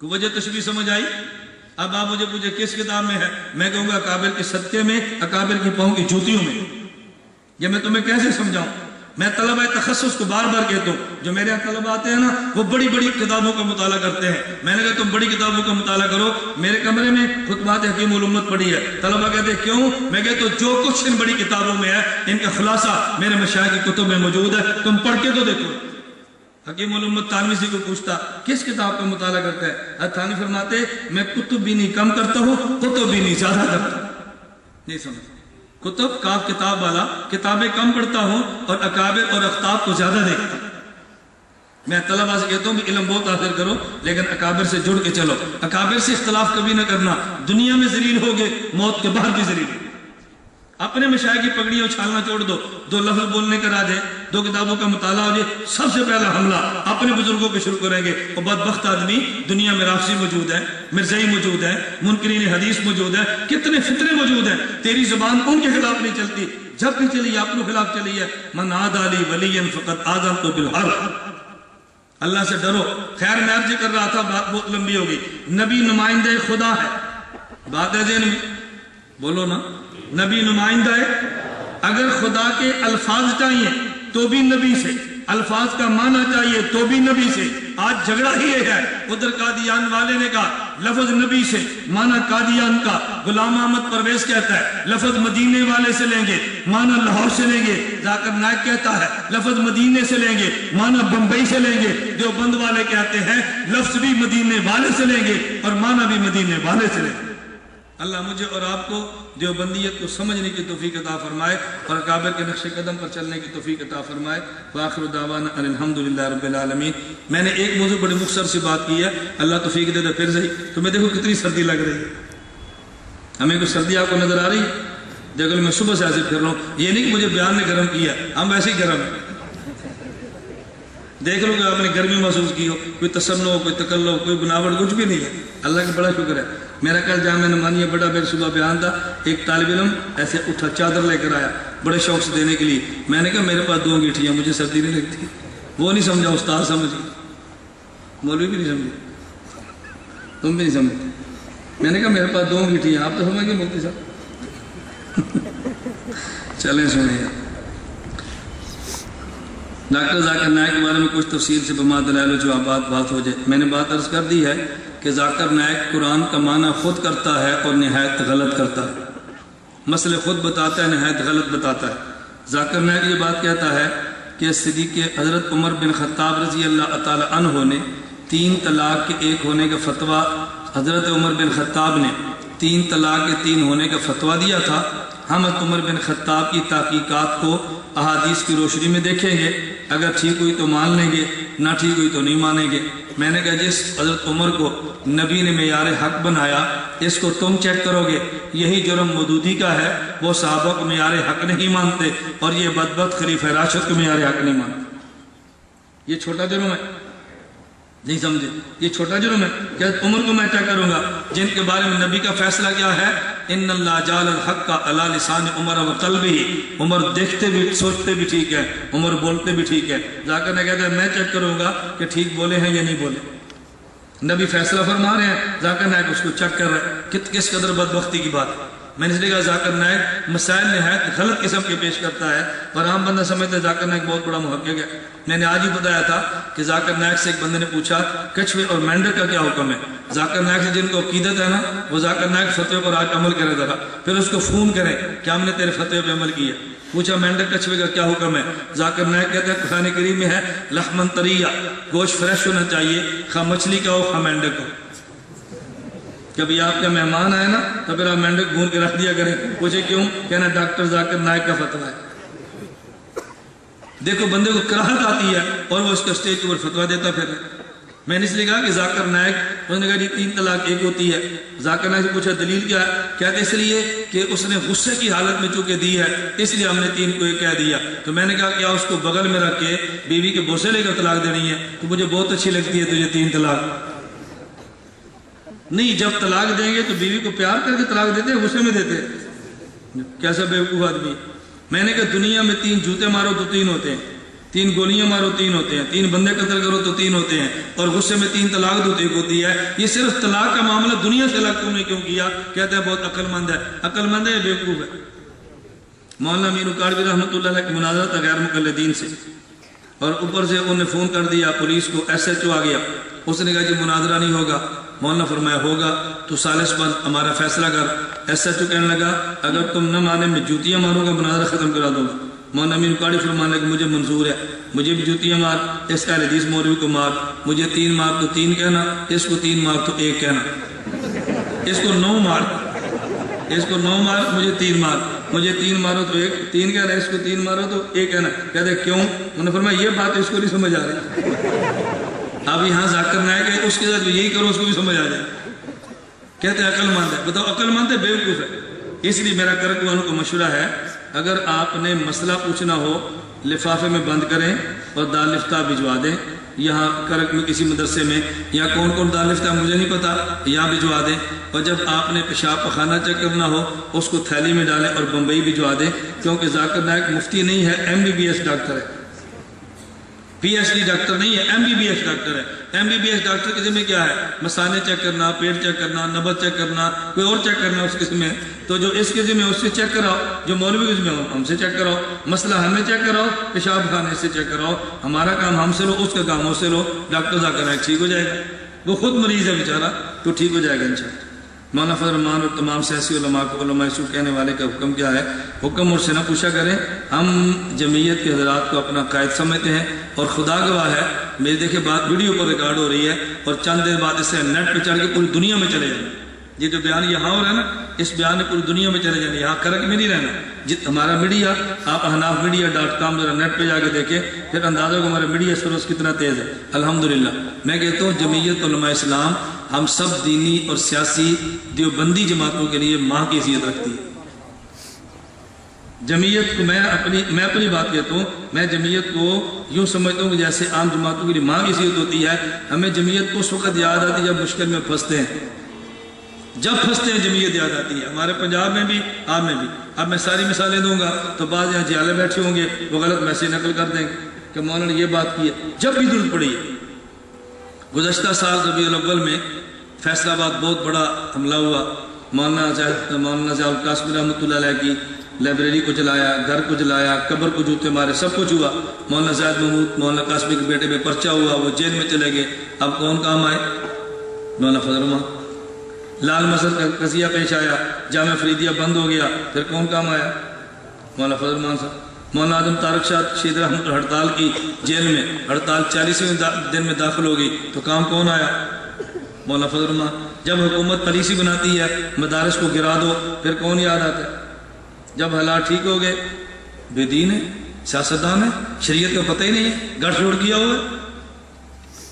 کو وجہ تشبیہ سمجھ آئی؟ اب آپ مجھے پوچھے کس کتاب میں ہے، میں کہوں گا اکابر کے صدقے میں، اکابر کی پاؤں کی جوتیوں میں۔ یہ میں تمہیں کیسے سمجھاؤں؟ میں طلبہ تخصص کو بار بار کہتا ہوں، جو میرے یہاں طلبہ آتے ہیں نا وہ بڑی بڑی کتابوں کا مطالعہ کرتے ہیں۔ میں نے کہا تم بڑی کتابوں کا مطالعہ کرو، میرے کمرے میں خطبات حکیم الامت پڑھی ہے۔ طلبہ کہتے ہیں کیوں؟ میں کہتا ہوں جو کچھ ان بڑی کتابوں میں ہے ان کا خلاصہ میرے مشائخ کی کتب میں موجود ہے، تم پڑھ کے تو دیکھو۔ حکیم الامت تھانوی سے کوئی پوچھتا کس کتاب کا مطالعہ کرتا ہے، تھانوی فرماتے میں کتب بینی کم کرتا ہوں، کتب بینی زیادہ کرتا ہوں۔ نہیں سمجھ؟ کتب کاف کتاب والا، کتابیں کم پڑھتا ہوں اور اکابر اور اختاب کو زیادہ دیکھتا ہوں۔ میں طلبہ سے کہتا ہوں کہ علم بہت حاصل کرو لیکن اکابر سے جڑ کے چلو، اکابر سے اختلاف کبھی نہ کرنا، دنیا میں ذلیل ہوگے موت کے بعد بھی ذلیل ہوگے۔ اپنے مشائخ کی پگڑیاں اچھالنا چھوڑ دو، دو لفظ بولنے کا راج ہے، دو کتابوں کا مطالعہ ہو جائے، سب سے پہلا حملہ اپنے بزرگوں پہ شروع کریں گے۔ اور بدبخت آدمی دنیا میں رافضی موجود ہے، مرزائی موجود ہے، منکرین حدیث موجود ہے، کتنے فتنے موجود ہیں، تیری زبان ان کے خلاف نہیں چلتی، جب بھی چلی اپنے خلاف چلی ہے۔ من عادی لی ولیا فقد آذنت بالحرب۔ اللہ سے ڈرو۔ خیر میں عرض کر رہا تھا، بات بہت لمبی ہوگی۔ نبی نمائندہ خدا ہے، بات ہے ذہن میں، بولو نا، نبی نمائندہ ہے۔ اگر خدا کے الفاظ چاہیے تو بھی نبی سے، الفاظ کا معنی چاہیے تو بھی نبی سے۔ آج جھگڑا ہی یہ ہے، ادھر قادیان والے نے کہا لفظ نبی سے، معنی قادیان کا۔ غلام احمد پرویز کہتا ہے لفظ مدینے والے سے لیں گے، معنی لاہور سے لیں گے۔ ذاکر نائک کہتا ہے لفظ مدینے سے لیں گے، معنی بمبئی سے لیں گے۔ دیوبند والے کہتے ہیں لفظ بھی مدینے والے سے لیں گے اور معنی بھی مدینے والے سے لیں گے۔ اللہ مجھے اور آپ کو دیوبندیت کو سمجھنے کی توفیق عطا فرمائے اور اکابر کے نقش قدم پر چلنے کی توفیق عطا فرمائے۔ وآخر دعوانا ان الحمدللہ رب العالمین۔ میں نے ایک موضوع بڑی مختصر سی بات کی ہے، اللہ توفیق دے دے پھر صحیح۔ تمہیں دیکھو کتنی سردی لگ رہی ہے، ہمیں کوئی سردی آپ کو نظر آ رہی ہے؟ دیکھو میں صبح سے ایسے پھر رہا ہوں، یہ نہیں کہ مجھے بیان نے گرم کیا، ہم ویسے ہی گرم ہیں۔ دیکھ لو کہ آپ نے گرمی محسوس کی ہو، کوئی تصنع ہو، کوئی تکلف، کوئی بناوٹ، کچھ بھی نہیں ہے۔ اللہ کا بڑا شکر ہے۔ میرا کل جامعہ نعمانیہ بڑا میرے صبح بیان تھا، ایک طالب علم ایسے اٹھا چادر لے کر آیا بڑے شوق سے دینے کے لیے۔ میں نے کہا میرے پاس 2 انگیٹھیاں، مجھے سردی نہیں لگتی۔ وہ نہیں سمجھا، استاد سمجھے، مولوی بھی نہیں سمجھے، تم بھی نہیں سمجھے۔ میں نے کہا میرے پاس 2 انگیٹھیاں، آپ تو سمجھ گئے مفتی صاحب۔ چلیں سنیں یار، ڈاکٹر ذاکر نائک کے بارے میں کچھ تفصیل سے بما دلائل و جوابات بات ہو جائے۔ میں نے بات عرض کر دی ہے کہ ذاکر نائک قرآن کا معنی خود کرتا ہے اور نہایت غلط کرتا ہے، مسئلے خود بتاتا ہے، نہایت غلط بتاتا ہے۔ ذاکر نائک یہ بات کہتا ہے کہ صدیق حضرت عمر بن خطاب رضی اللہ تعالی عنہ نے 3 طلاق کے 1 ہونے کا فتویٰ، حضرت عمر بن خطاب نے 3 طلاق کے 3 ہونے کا فتویٰ دیا تھا۔ ہم عمر بن خطاب کی تحقیقات کو احادیث کی روشنی میں دیکھیں گے، اگر ٹھیک ہوئی تو مان لیں گے، نہ ٹھیک ہوئی تو نہیں مانیں گے۔ میں نے کہا جس حضرت عمر کو نبی نے معیار حق بنایا اس کو تم چیک کرو گے، یہی جرم مودودی کا ہے، وہ صحابہ کو معیار حق نہیں مانتے اور یہ بدبخت خلیفہ راشد کو معیار حق نہیں مانتے۔ یہ چھوٹا جرم ہے، نہیں سمجھے؟ یہ چھوٹا جرم ہے کہ عمر کو میں چیک کروں گا جن کے بارے میں نبی کا فیصلہ کیا ہے، ان اللہ جعل الحق علی لسان عمر و قلبہ۔ عمر دیکھتے بھی سوچتے بھی ٹھیک ہے، عمر بولتے بھی ٹھیک ہے۔ ذاکر نے کہتا ہے میں چیک کروں گا کہ ٹھیک بولے ہیں یا نہیں بولے۔ نبی فیصلہ فرما رہے ہیں، ذاکر نائک اس کو چیک کر رہے ہیں، کس قدر بدبختی کی بات ہے۔ میں نے اس لیے کہا ذاکر نائک مسائل نہایت غلط قسم کے پیش کرتا ہے اور عام بندہ سمجھتا ہے ذاکر نائک بہت بڑا محقق ہے۔ میں نے آج ہی بتایا تھا کہ ذاکر نائک سے ایک بندے نے پوچھا کچھوے اور مینڈک کا کیا حکم ہے۔ ذاکر نائک سے جن کو عقیدت ہے نا، وہ ذاکر نائک فتوے پر آج عمل کرے ذرا، پھر اس کو فون کریں کہ ہم نے تیرے فتوے پہ عمل کیا۔ پوچھا مینڈک کچھوے کا کیا حکم ہے، ذاکر نائک کہتے ہیں قرآن کریم میں ہے لحمن طریہ، گوشت فریش ہونا چاہیے، خواہ مچھلی کا ہو خواہ مینڈک ہو۔ کبھی آپ کا مہمان آئے نا تو پھر آپ مینڈک بھون کے رکھ دیا کریں، پوچھے کیوں، کہنا ڈاکٹر ذاکر نائک کا فتویٰ ہے۔ دیکھو بندے کو کراہت آتی ہے اور وہ اس کا اسٹیج کے اوپر فتویٰ دیتا پھر۔ میں نے اس لیے کہا کہ ذاکر نائک، اس نے کہا جی 3 طلاق 1 ہوتی ہے۔ ذاکر نائک سے پوچھا دلیل کیا ہے، کہتے اس لیے کہ اس نے غصے کی حالت میں چونکہ دی ہے اس لیے ہم نے 3 کو 1 کہہ دیا۔ تو میں نے کہا کیا اس کو بغل میں رکھ کے بیوی کے بوسے لے کر طلاق دینی ہے؟ تو مجھے بہت اچھی لگتی ہے تجھے 3 طلاق نہیں، جب طلاق دیں گے تو بیوی کو پیار کر کے طلاق دیتے ہیں، غصے میں دیتے ہیں؟ کیسا بیوقوف آدمی۔ میں نے کہا دنیا میں 3 جوتے مارو تو 3 ہوتے ہیں، 3 گولیاں مارو 3 ہوتے ہیں، 3 بندے قتل کرو تو 3 ہوتے ہیں، اور غصے میں 3 طلاق دو تو 1 ہوتی ہے۔ یہ صرف طلاق کا معاملہ دنیا سے الگ تم نے کیوں کیا؟ کہتے ہیں بہت عقل مند ہے۔ عقل مند ہے یا بیوقوف ہے؟ مولانا امین اکاڑوی رحمۃ اللہ علیہ کا مناظرہ تھا غیر مقلدین سے، اور اوپر سے انہوں نے فون کر دیا پولیس کو، SHO آ گیا، اس نے کہا جی مناظرہ نہیں ہوگا۔ مولانا فرمایا ہوگا تو سالس بند ہمارا فیصلہ کر۔ SHO کہنے لگا اگر تم نہ مانے میں جوتیاں ماروں گا، مناظرہ ختم کرا دوں گا۔ مولانا امین اکاڑی فرمانے لگا مجھے منظور ہے، مجھے بھی جوتیاں مار، اس اہل حدیث مولوی کو مار، مجھے 3 مار تو 3 کہنا، اس کو 3 مار تو 1 کہنا، اس کو 9 مار، اس کو 9 مار، مجھے 3 مار، مجھے 3 مارو تو 1 3 کہنا، اس کو 3 مارو تو 1 کہنا۔ کہتے کیوں؟ انہوں نے فرمایا یہ بات اس کو نہیں سمجھ آ رہی، اب یہاں ذاکر نائک ہے اس کے ساتھ یہی کرو اس کو بھی سمجھ آ جائے۔ کہتے ہیں عقل مند ہے، بتاؤ عقل مند ہے بیوقوف ہے؟ اس لیے میرا کرک والوں کو مشورہ ہے اگر آپ نے مسئلہ پوچھنا ہو لفافے میں بند کریں اور دارالفتہ بھجوا دیں، یہاں کرک میں کسی مدرسے میں یا کون کون دارالفتہ مجھے نہیں پتا، یہاں بھجوا دیں، اور جب آپ نے پیشاب پخانہ چیک کرنا ہو اس کو تھیلی میں ڈالیں اور بمبئی بھجوا دیں، کیونکہ ذاکر نائک مفتی نہیں ہے، MBBS ڈاکٹر ہے، PhD ڈاکٹر نہیں ہے، MBBS ڈاکٹر ہے۔ MBBS ڈاکٹر کے ذمہ کیا ہے؟ مسانے چیک کرنا، پیٹ چیک کرنا، نبض چیک کرنا، کوئی اور چیک کرنا اس قسم میں، تو جو اس کے ذمہ اس سے چیک کراؤ، جو مولوی کے ذمہ ہم سے چیک کراؤ، مسئلہ ہمیں چیک کراؤ، پیشاب خانے سے چیک کراؤ، ہمارا کام ہم سے لو، اس کا کام اس سے لو، ڈاکٹر ذاکر نائک ٹھیک ہو جائے گا، وہ خود مریض ہے بیچارہ تو ٹھیک ہو جائے گا انشاءاللہ۔ مولانا فضل الرحمان اور تمام سیاسی علماء کو علماء سو کہنے والے کا حکم کیا ہے؟ حکم اور سے نہ پوچھا کریں، ہم جمعیت کے حضرات کو اپنا قائد سمجھتے ہیں، اور خدا گواہ ہے میری دیکھیں بات ویڈیو پر ریکارڈ ہو رہی ہے اور چند دیر بعد اس سے نیٹ پہ چڑھ کے پوری دنیا میں چلے جائیں۔ یہ جو بیان یہاں ہو رہا ہے نا، اس بیان نے پوری دنیا میں چلے جانا، یہاں کرک میں نہیں رہنا۔ ہمارا میڈیا آپ hanafmedia.com ذرا نیٹ پہ جا کے دیکھیں، پھر اندازہ کو ہمارا میڈیا سروس کتنا تیز ہے الحمدللہ۔ میں کہتا ہوں جمعیت علماء اسلام ہم سب دینی اور سیاسی دیوبندی جماعتوں کے لیے ماں کی حیثیت رکھتی ہے۔ جمعیت کو میں اپنی بات کہتا ہوں، میں جمعیت کو یوں سمجھتا ہوں کہ جیسے عام جماعتوں کے لیے ماں کی حیثیت ہوتی ہے، ہمیں جمعیت کو اس وقت یاد آتی ہے جب مشکل میں پھنستے ہیں، جب پھنستے ہیں جمعیت یاد آتی ہے، ہمارے پنجاب میں بھی آپ میں بھی۔ اب میں ساری مثالیں دوں گا تو بعض یہاں جہالے بیٹھے ہوں گے وہ غلط میسج نقل کر دیں گے کہ مولانا نے یہ بات کی ہے، جب بھی ضرورت پڑی ہے۔ گزشتہ سال ربیع الاول میں فیصل آباد بہت بڑا حملہ ہوا، مولانا ضیاء القاسمی رحمۃ اللہ علیہ کی لائبریری کو جلایا، گھر کو جلایا، قبر کو جوتے مارے، سب کچھ ہوا۔ مولانا زید محمود مولانا قاسمی کے بیٹے پہ پرچہ ہوا، وہ جیل میں چلے گئے۔ اب کون کام آئے؟ مولانا فضل الرحمان۔ لال مسجد کا قضیہ پیش آیا، جامع فریدیہ بند ہو گیا، پھر کون کام آیا؟ مولانا فضل الرحمان صاحب۔ مولانا آدم طارق شاہ شہید رحمۃ ہڑتال کی جیل میں، ہڑتال 40ویں دن میں داخل ہو گئی تو کام کون آیا؟ مولانا فضل الرحمان۔ جب حکومت پالیسی بناتی ہے مدارس کو گرا دو، پھر کون یاد آتا ہے؟ جب حالات ٹھیک ہو گئے، بے دین ہے، سیاستدان ہے، شریعت کا پتہ ہی نہیں ہے، گٹھ جوڑ کیا ہوا ہے۔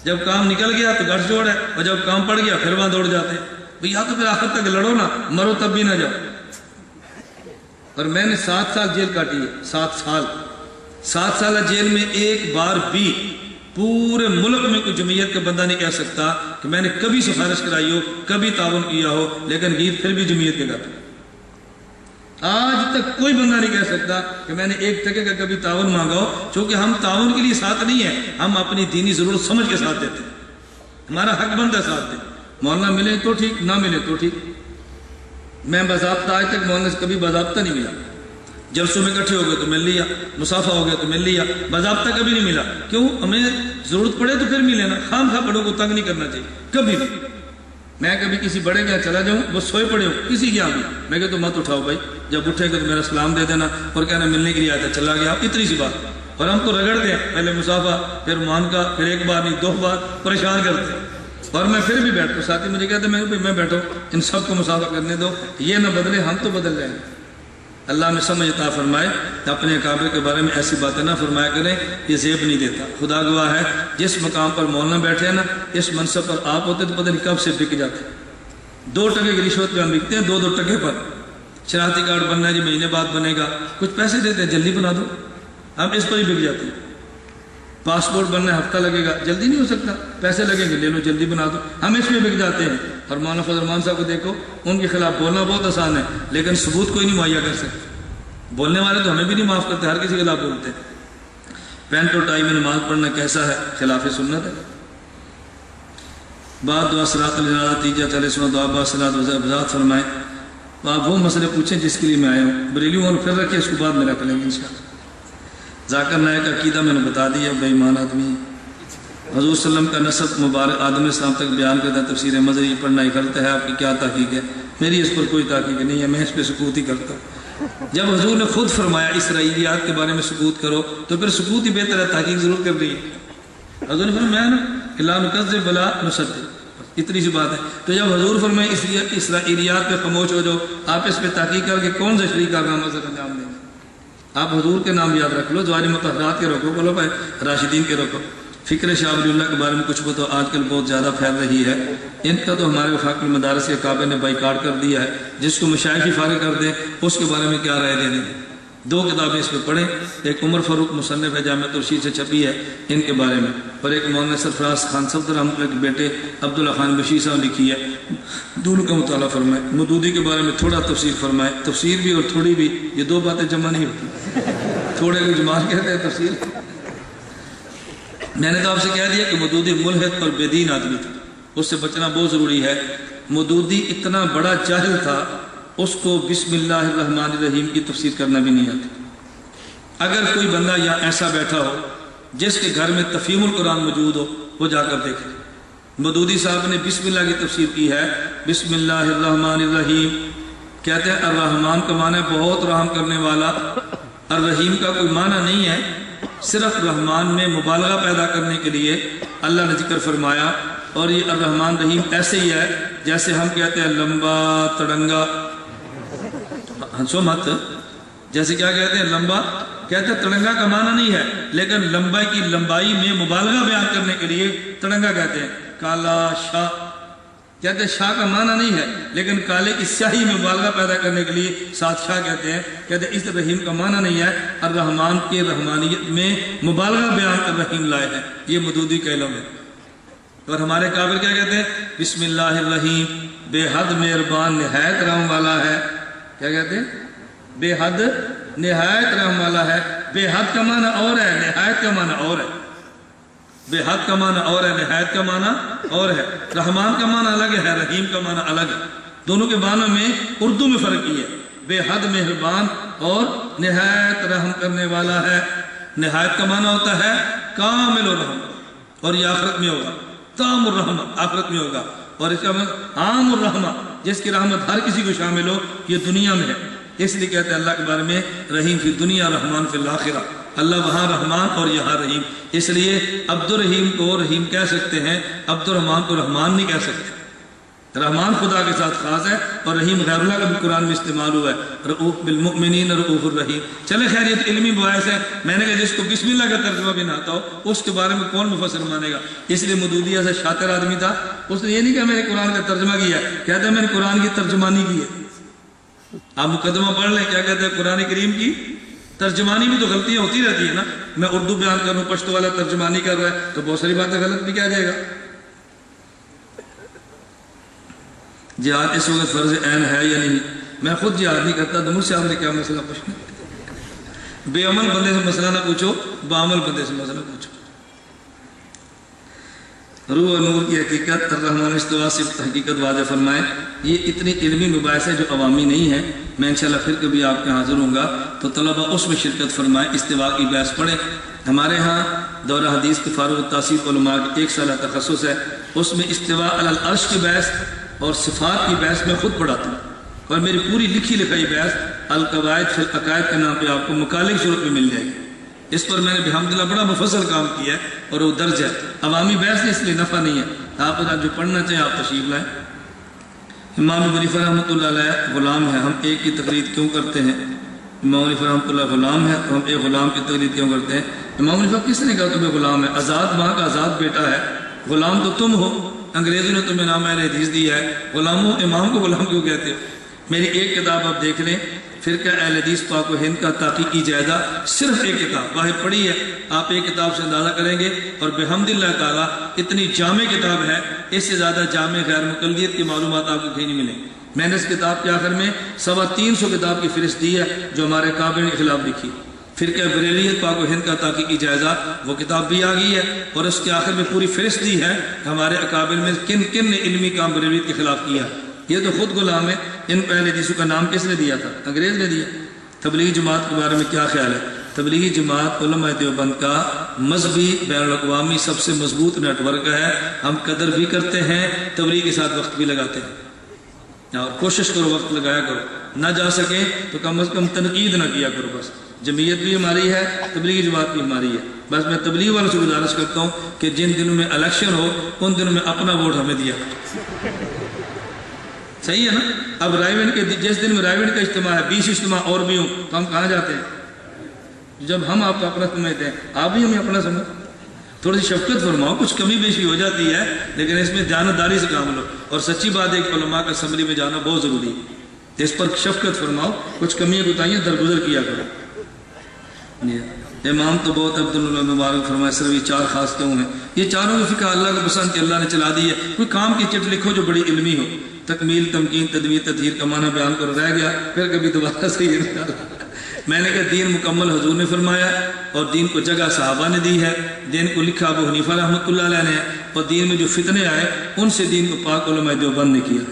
جب کام نکل گیا تو گٹھ جوڑ ہے، اور جب کام پڑ گیا پھر وہاں دوڑ جاتے ہیں۔ یا تو پھر آخر تک لڑو نا، مرو تب بھی نہ جاؤ۔ اور میں نے 7 سال جیل کاٹی ہے، 7 سال جیل میں ایک بار بھی پورے ملک میں کوئی جمعیت کا بندہ نہیں کہہ سکتا کہ میں نے کبھی سفارش کرائی ہو، کبھی تعاون کیا ہو، لیکن گیت پھر بھی جمعیت کے کرتا۔ آج تک کوئی بندہ نہیں کہہ سکتا کہ میں نے 1 ٹکے کا کبھی تعاون مانگا ہو، چونکہ ہم تعاون کے لیے ساتھ نہیں ہیں، ہم اپنی دینی ضرورت سمجھ کے ساتھ دیتے ہیں، ہمارا حق بنتا ہے ساتھ دیں۔ مولانا ملے تو ٹھیک، نہ ملے تو ٹھیک۔ میں باضابطہ آج تک مولانا سے کبھی باضابطہ نہیں ملا، جلسوں میں اکٹھے ہو گئے تو مل لیا، مصافہ ہو گیا تو مل لیا، باضابطہ کبھی نہیں ملا۔ کیوں؟ ہمیں ضرورت پڑے تو پھر ملے نا، خام خواہ بڑوں کو تنگ نہیں کرنا چاہیے کبھی بھی۔ میں کبھی کسی بڑے کے چلا جاؤں، وہ سوئے پڑے ہو کسی کے بھی، میں کہتا ہوں مت اٹھاؤ بھائی، جب اٹھے گا تو میرا سلام دے دینا اور کہنا ملنے کے لیے آیا تھا، چلا گیا، اتنی سی بات۔ اور ہم تو رگڑ دیں، پہلے مصافہ، پھر مان کا، پھر 1 بار نہیں 2 بار پریشان کرتے، اور میں پھر بھی بیٹھتا ہوں۔ ساتھی مجھے کہتے ہیں میں بیٹھو، ان سب کو مصافہ کرنے دو، یہ نہ بدلے، ہم تو بدل جائیں گے۔ اللہ میں سمجھ عطا فرمائے، اپنے اکابر کے بارے میں ایسی باتیں نہ فرمایا کریں، یہ زیب نہیں دیتا۔ خدا گواہ ہے جس مقام پر مولانا بیٹھے ہیں نا، اس منصب پر آپ ہوتے تو پتہ نہیں کب سے بک جاتے۔ 2 ٹکے کی رشوت پہ ہم بکتے ہیں، 2 ٹکے پر۔ شناختی کارڈ بننا ہے جی، مہینے بعد بنے گا، کچھ پیسے دیتے ہیں جلدی بنا دو، ہم اس پر ہی بک جاتے ہیں۔ پاسپورٹ بننا ہے ہفتہ لگے گا، جلدی نہیں ہو سکتا، پیسے لگیں گے، لے لو جلدی بنا دو، ہم اس میں بک جاتے ہیں۔ اور مولانا فضل الرحمان صاحب کو دیکھو، ان کے خلاف بولنا بہت آسان ہے، لیکن ثبوت کوئی نہیں مہیا کر سکتے۔ بولنے والے تو ہمیں بھی نہیں معاف کرتے، ہر کسی کے خلاف بولتے ہیں۔ پینٹ اور ٹائی میں نماز پڑھنا کیسا ہے؟ خلاف سنت ہے۔ بعد دعا صلاۃ الجنازہ تیجا چلے سنو دعا بعد صلاۃ وضاحت فرمائیں۔ تو آپ وہ مسئلے پوچھیں جس کے لیے میں آیا ہوں، بریلیوں اور پھر رکھیں، اس کو بعد میں رکھ لیں گے انشاءاللہ۔ ذاکر نائک عقیدہ میں نے بتا دیا، بے ایمان آدمی ہے۔ حضور صلی اللہ علیہ وسلم کا نسب مبارک آدم السلام تک بیان کرتا ہے، تفسیر مظہری پڑھنا ہی غلط ہے، آپ کی کیا تحقیق ہے؟ میری اس پر کوئی تحقیق نہیں ہے، میں اس پہ سکوت ہی کرتا ہوں۔ جب حضور نے خود فرمایا اسرائیلیات کے بارے میں سکوت کرو تو پھر سکوت ہی بہتر ہے، تحقیق ضرور کر رہی ہے۔ حضور نے فرمایا نا کہ لا نکذب ولا نصدق، اتنی سی بات ہے۔ تو جب حضور فرمائے اسرائیلیات پہ خاموش ہو جاؤ، آپ اس پہ تحقیق کر کے کون سے شریک کارنامہ سر انجام دیں گے؟ آپ حضور کے نام یاد رکھ لو، زواج مطہرات کے رکھو، بولو بھائی راشدین کے رکھو۔ فکر شاہ ولی اللہ کے بارے میں کچھ بتاؤ، آج کل بہت زیادہ پھیل رہی ہے۔ ان کا تو ہمارے وفاق المدارس کے کعبے نے بائیکاٹ کر دیا ہے، جس کو مشائخ ہی فارغ کر دیں اس کے بارے میں کیا رائے دے دیں؟ دو کتابیں اس پہ پڑھیں، ایک عمر فاروق مصنف ہے جامعۃ الرشید سے چھپی ہے ان کے بارے میں، اور ایک مولانا سرفراز خان صفدر رحمۃ اللہ کے بیٹے عبداللہ خان بشیر صاحب لکھی ہے، دونوں کا مطالعہ فرمائیں۔ مودودی کے بارے میں تھوڑا تفسیر فرمائیں، تفسیر بھی اور تھوڑی بھی یہ دو باتیں جمع نہیں ہوتی، تھوڑے کو جمال کہتے ہیں تفسیر۔ میں نے تو آپ سے کہہ دیا کہ مودودی ملحد اور بے دین آدمی تھا، اس سے بچنا بہت ضروری ہے۔ مودودی اتنا بڑا جاہل تھا، اس کو بسم اللہ الرحمن الرحیم کی تفسیر کرنا بھی نہیں آتی۔ اگر کوئی بندہ یا ایسا بیٹھا ہو جس کے گھر میں تفہیم القرآن موجود ہو، وہ جا کر دیکھے۔ مودودی صاحب نے بسم اللہ کی تفسیر کی ہے، بسم اللہ الرحمن الرحیم، کہتے ہیں الرحمن کا معنی بہت رحم کرنے والا، الرحیم کا کوئی معنی نہیں ہے، صرف رحمان میں مبالغہ پیدا کرنے کے لیے اللہ نے ذکر فرمایا۔ اور یہ الرحمن رحیم ایسے ہی ہے جیسے ہم کہتے ہیں لمبا تڑنگا، ہنسو مت، جیسے کیا کہتے ہیں لمبا، کہتے ہیں تڑنگا کا معنی نہیں ہے، لیکن لمبائی کی لمبائی میں مبالغہ بیان کرنے کے لیے تڑنگا کہتے ہیں۔ کالا شاہ کہتے ہیں شاہ کا معنی نہیں ہے، لیکن کالے کی سیاہی میں مبالغہ پیدا کرنے کے لیے ساتھ شاہ کہتے ہیں۔ کہتے ہیں اس رحیم کا معنی نہیں ہے، الرحمان کے رحمانیت میں مبالغہ بیان کر رحیم لائے ہیں، یہ مودودی کا علم ہے۔ اور ہمارے قابل کیا کہتے ہیں؟ بسم اللہ الرحیم، بے حد مہربان نہایت رحم والا ہے۔ کیا کہتے ہیں؟ بے حد نہایت رحم والا ہے۔ بے حد کا معنی اور ہے، نہایت کا معنی اور ہے۔ بے حد کا معنی اور ہے، نہایت کا معنی اور ہے۔ رحمان کا معنی الگ ہے، رحیم کا معنی الگ ہے، دونوں کے معنی میں اردو میں فرق ہی ہے۔ بے حد مہربان اور نہایت رحم کرنے والا ہے۔ نہایت کا معنی ہوتا ہے کامل الرحم، اور یہ آخرت میں ہوگا، تام الرحمہ آخرت میں ہوگا، اور اس کا مطلب عام الرحمہ، جس کی رحمت ہر کسی کو شامل ہو، یہ دنیا میں ہے۔ اس لیے کہتے ہیں اللہ کے بارے میں رحیم فی دنیا رحمان فی الآخرہ، اللہ وہاں رحمان اور یہاں رحیم۔ اس لیے عبد الرحیم کو رحیم کہہ سکتے ہیں، عبد الرحمان کو رحمان نہیں کہہ سکتے۔ رحمان خدا کے ساتھ خاص ہے، اور رحیم غیر اللہ کا بھی قرآن میں استعمال ہوا ہے، رؤوف بالمؤمنین رؤوف الرحیم۔ چلے خیر یہ تو علمی باعث ہے، میں نے کہا جس کو بسم اللہ کا ترجمہ بھی نہ آتا ہو اس کے بارے میں کون مفسر مانے گا؟ اس لیے مودودی ایسا شاطر آدمی تھا، اس نے یہ نہیں کہا میں نے قرآن کا ترجمہ کیا، کہتا ہے میں نے قرآن کی ترجمانی کی ہے۔ آپ مقدمہ پڑھ لیں، کیا کہتے ہیں؟ قرآن کریم کی ترجمانی بھی تو غلطیاں ہوتی رہتی ہیں نا، میں اردو بیان کروں، پشتو والا ترجمانی کر رہا ہے تو بہت ساری باتیں غلط بھی کیا جائے گا۔ جہاد اس وقت فرض عین ہے یا نہیں؟ میں خود جہاد نہیں کرتا، تو مجھ سے آپ نے کیا مسئلہ پوچھنا؟ بے عمل بندے سے مسئلہ نہ پوچھو، بعمل بندے سے مسئلہ پوچھو۔ روح و نور کی حقیقت، الرحمن استوا سے حقیقت واضح فرمائے۔ یہ اتنی علمی مباحث ہے جو عوامی نہیں ہے، میں انشاءاللہ پھر کبھی آپ کے حاضر ہوں گا تو طلبہ اس میں شرکت فرمائیں، استوا کی بحث پڑھیں۔ ہمارے ہاں دورہ حدیث کے فارغ التحصیل علماء کی 1 سالہ تخصص ہے، اس میں استوا علی العرش کی بحث اور صفات کی بحث میں خود پڑھاتا ہوں، اور میری پوری لکھی لکھائی بحث القواعد فی العقائد کے نام پہ آپ کو مکالے کی صورت میں مل جائے گی۔ اس پر میں نے بحمدللہ بڑا مفصل کام کیا ہے، اور وہ درج ہے، عوامی بحث اس لیے نفع نہیں ہے۔ آپ جو پڑھنا چاہیں آپ تشریف لائیں۔ امام ابو حنیفہ رحمۃ اللہ علیہ غلام ہے، ہم ایک کی تقلید کیوں کرتے ہیں؟ امام ابو حنیفہ رحمۃ اللہ غلام ہے تو ہم ایک غلام کی تقلید کیوں کرتے ہیں؟ امام ابو حنیفہ کس نے کہا تمہیں غلام ہے؟ آزاد ماں کا آزاد بیٹا ہے، غلام تو تم ہو، انگریزوں نے تمہیں نام اہل حدیث دیا ہے، غلاموں امام کو غلام کیوں کہتے ہو؟ میری ایک کتاب آپ دیکھ لیں، فرقہ اہل حدیث پاک و ہند کا تحقیقی جائزہ، صرف ایک کتاب واحد پڑھی ہے، آپ ایک کتاب سے اندازہ کریں گے، اور بحمدللہ تعالیٰ اتنی جامع کتاب ہے، اس سے زیادہ جامع غیر مقلدیت کی معلومات آپ کو کہیں نہیں ملیں۔ میں نے اس کتاب کے آخر میں 325 کتاب کی فہرست دی ہے جو ہمارے کعبے کے خلاف لکھی۔ فرقہ بریلیت پاک و ہند کا تحقیقی جائزہ، وہ کتاب بھی آ گئی ہے، اور اس کے آخر میں پوری فہرست دی ہے ہمارے اکابر میں کن کن نے علمی کام بریلیت کے خلاف کیا۔ یہ تو خود غلام ہے۔ ان پہلے حدیثوں کا نام کس نے دیا تھا؟ انگریز نے دیا۔ تبلیغی جماعت کے بارے میں کیا خیال ہے؟ تبلیغی جماعت علماء دیوبند کا مذہبی بین الاقوامی سب سے مضبوط نیٹ ورک ہے۔ ہم قدر بھی کرتے ہیں، تبلیغ کے ساتھ وقت بھی لگاتے ہیں، اور کوشش کرو وقت لگایا کرو، نہ جا سکے تو کم از کم تنقید نہ کیا کرو۔ بس جمعیت بھی ہماری ہے، تبلیغی جماعت بھی ہماری ہے۔ بس میں تبلیغ والوں سے گزارش کرتا ہوں کہ جن دنوں میں الیکشن ہو ان دنوں میں اپنا ووٹ ہمیں دیا۔ صحیح ہے نا؟ اب رائے ونڈ کے جس دن میں رائے ونڈ کا اجتماع ہے، 20 اجتماع اور بھی ہوں تو ہم کہاں جاتے ہیں؟ جب ہم آپ کو اپنا سمجھتے ہیں، آپ بھی ہمیں اپنا سمجھ۔ تھوڑی سی شفقت فرماؤ، کچھ کمی بیشی ہو جاتی ہے لیکن اس میں جانبداری سے کام لو، اور سچی بات ہے کہ علماء کا اسمبلی میں جانا بہت ضروری ہے، اس پر شفقت فرماؤ، کچھ کمیاں کوتاہیاں درگزر کیا کرو۔ امام تو بہت عبداللہ مبارک فرمائے، صرف یہ 4 خاص کیوں ہیں؟ یہ چاروں کی فقہ اللہ کو پسند کہ اللہ نے چلا دی ہے۔ کوئی کام کی چٹ لکھو جو بڑی علمی ہو، تکمیل، تمکین، تدویر، تطہیر کا معنی بیان کرو، رہ گیا پھر کبھی دوبارہ سے یہ نہیں آتا۔ میں نے کہا دین مکمل حضور نے فرمایا، اور دین کو جگہ صحابہ نے دی ہے، دین کو لکھا ابو حنیفہ رحمۃ اللہ علیہ نے، اور دین میں جو فتنے آئے ان سے دین کو پاک علماء دیوبند نے کیا۔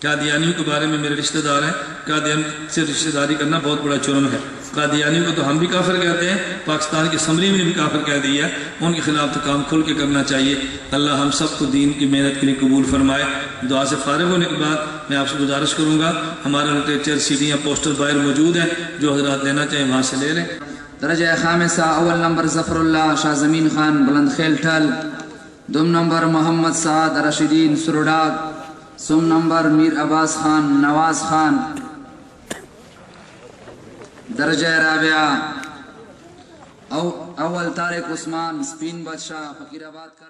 قادیانیوں کے بارے میں میرے رشتہ دار ہیں، قادیان سے رشتہ داری کرنا بہت بڑا جرم ہے۔ قادیانیوں کو تو ہم بھی کافر کہتے ہیں، پاکستان کی اسمبلی میں بھی کافر کہہ دیا ہے، ان کے خلاف تو کام کھل کے کرنا چاہیے۔ اللہ ہم سب کو دین کی محنت کے لیے قبول فرمائے۔ دعا سے فارغ ہونے کے بعد میں آپ سے گزارش کروں گا، ہمارا لٹریچر سیڈیاں پوسٹر باہر موجود ہیں، جو حضرات لینا چاہیں وہاں سے لے لیں۔ درجہ خامسہ اول نمبر ظفر اللہ شاہ زمین خان بلند خیل ٹھل، دوم نمبر محمد سعد رشیدین سروڈاگ، سوم نمبر میر عباس خان نواز خان، درجہ رابعہ اول طارق عثمان سپین بادشاہ فقیر آباد کا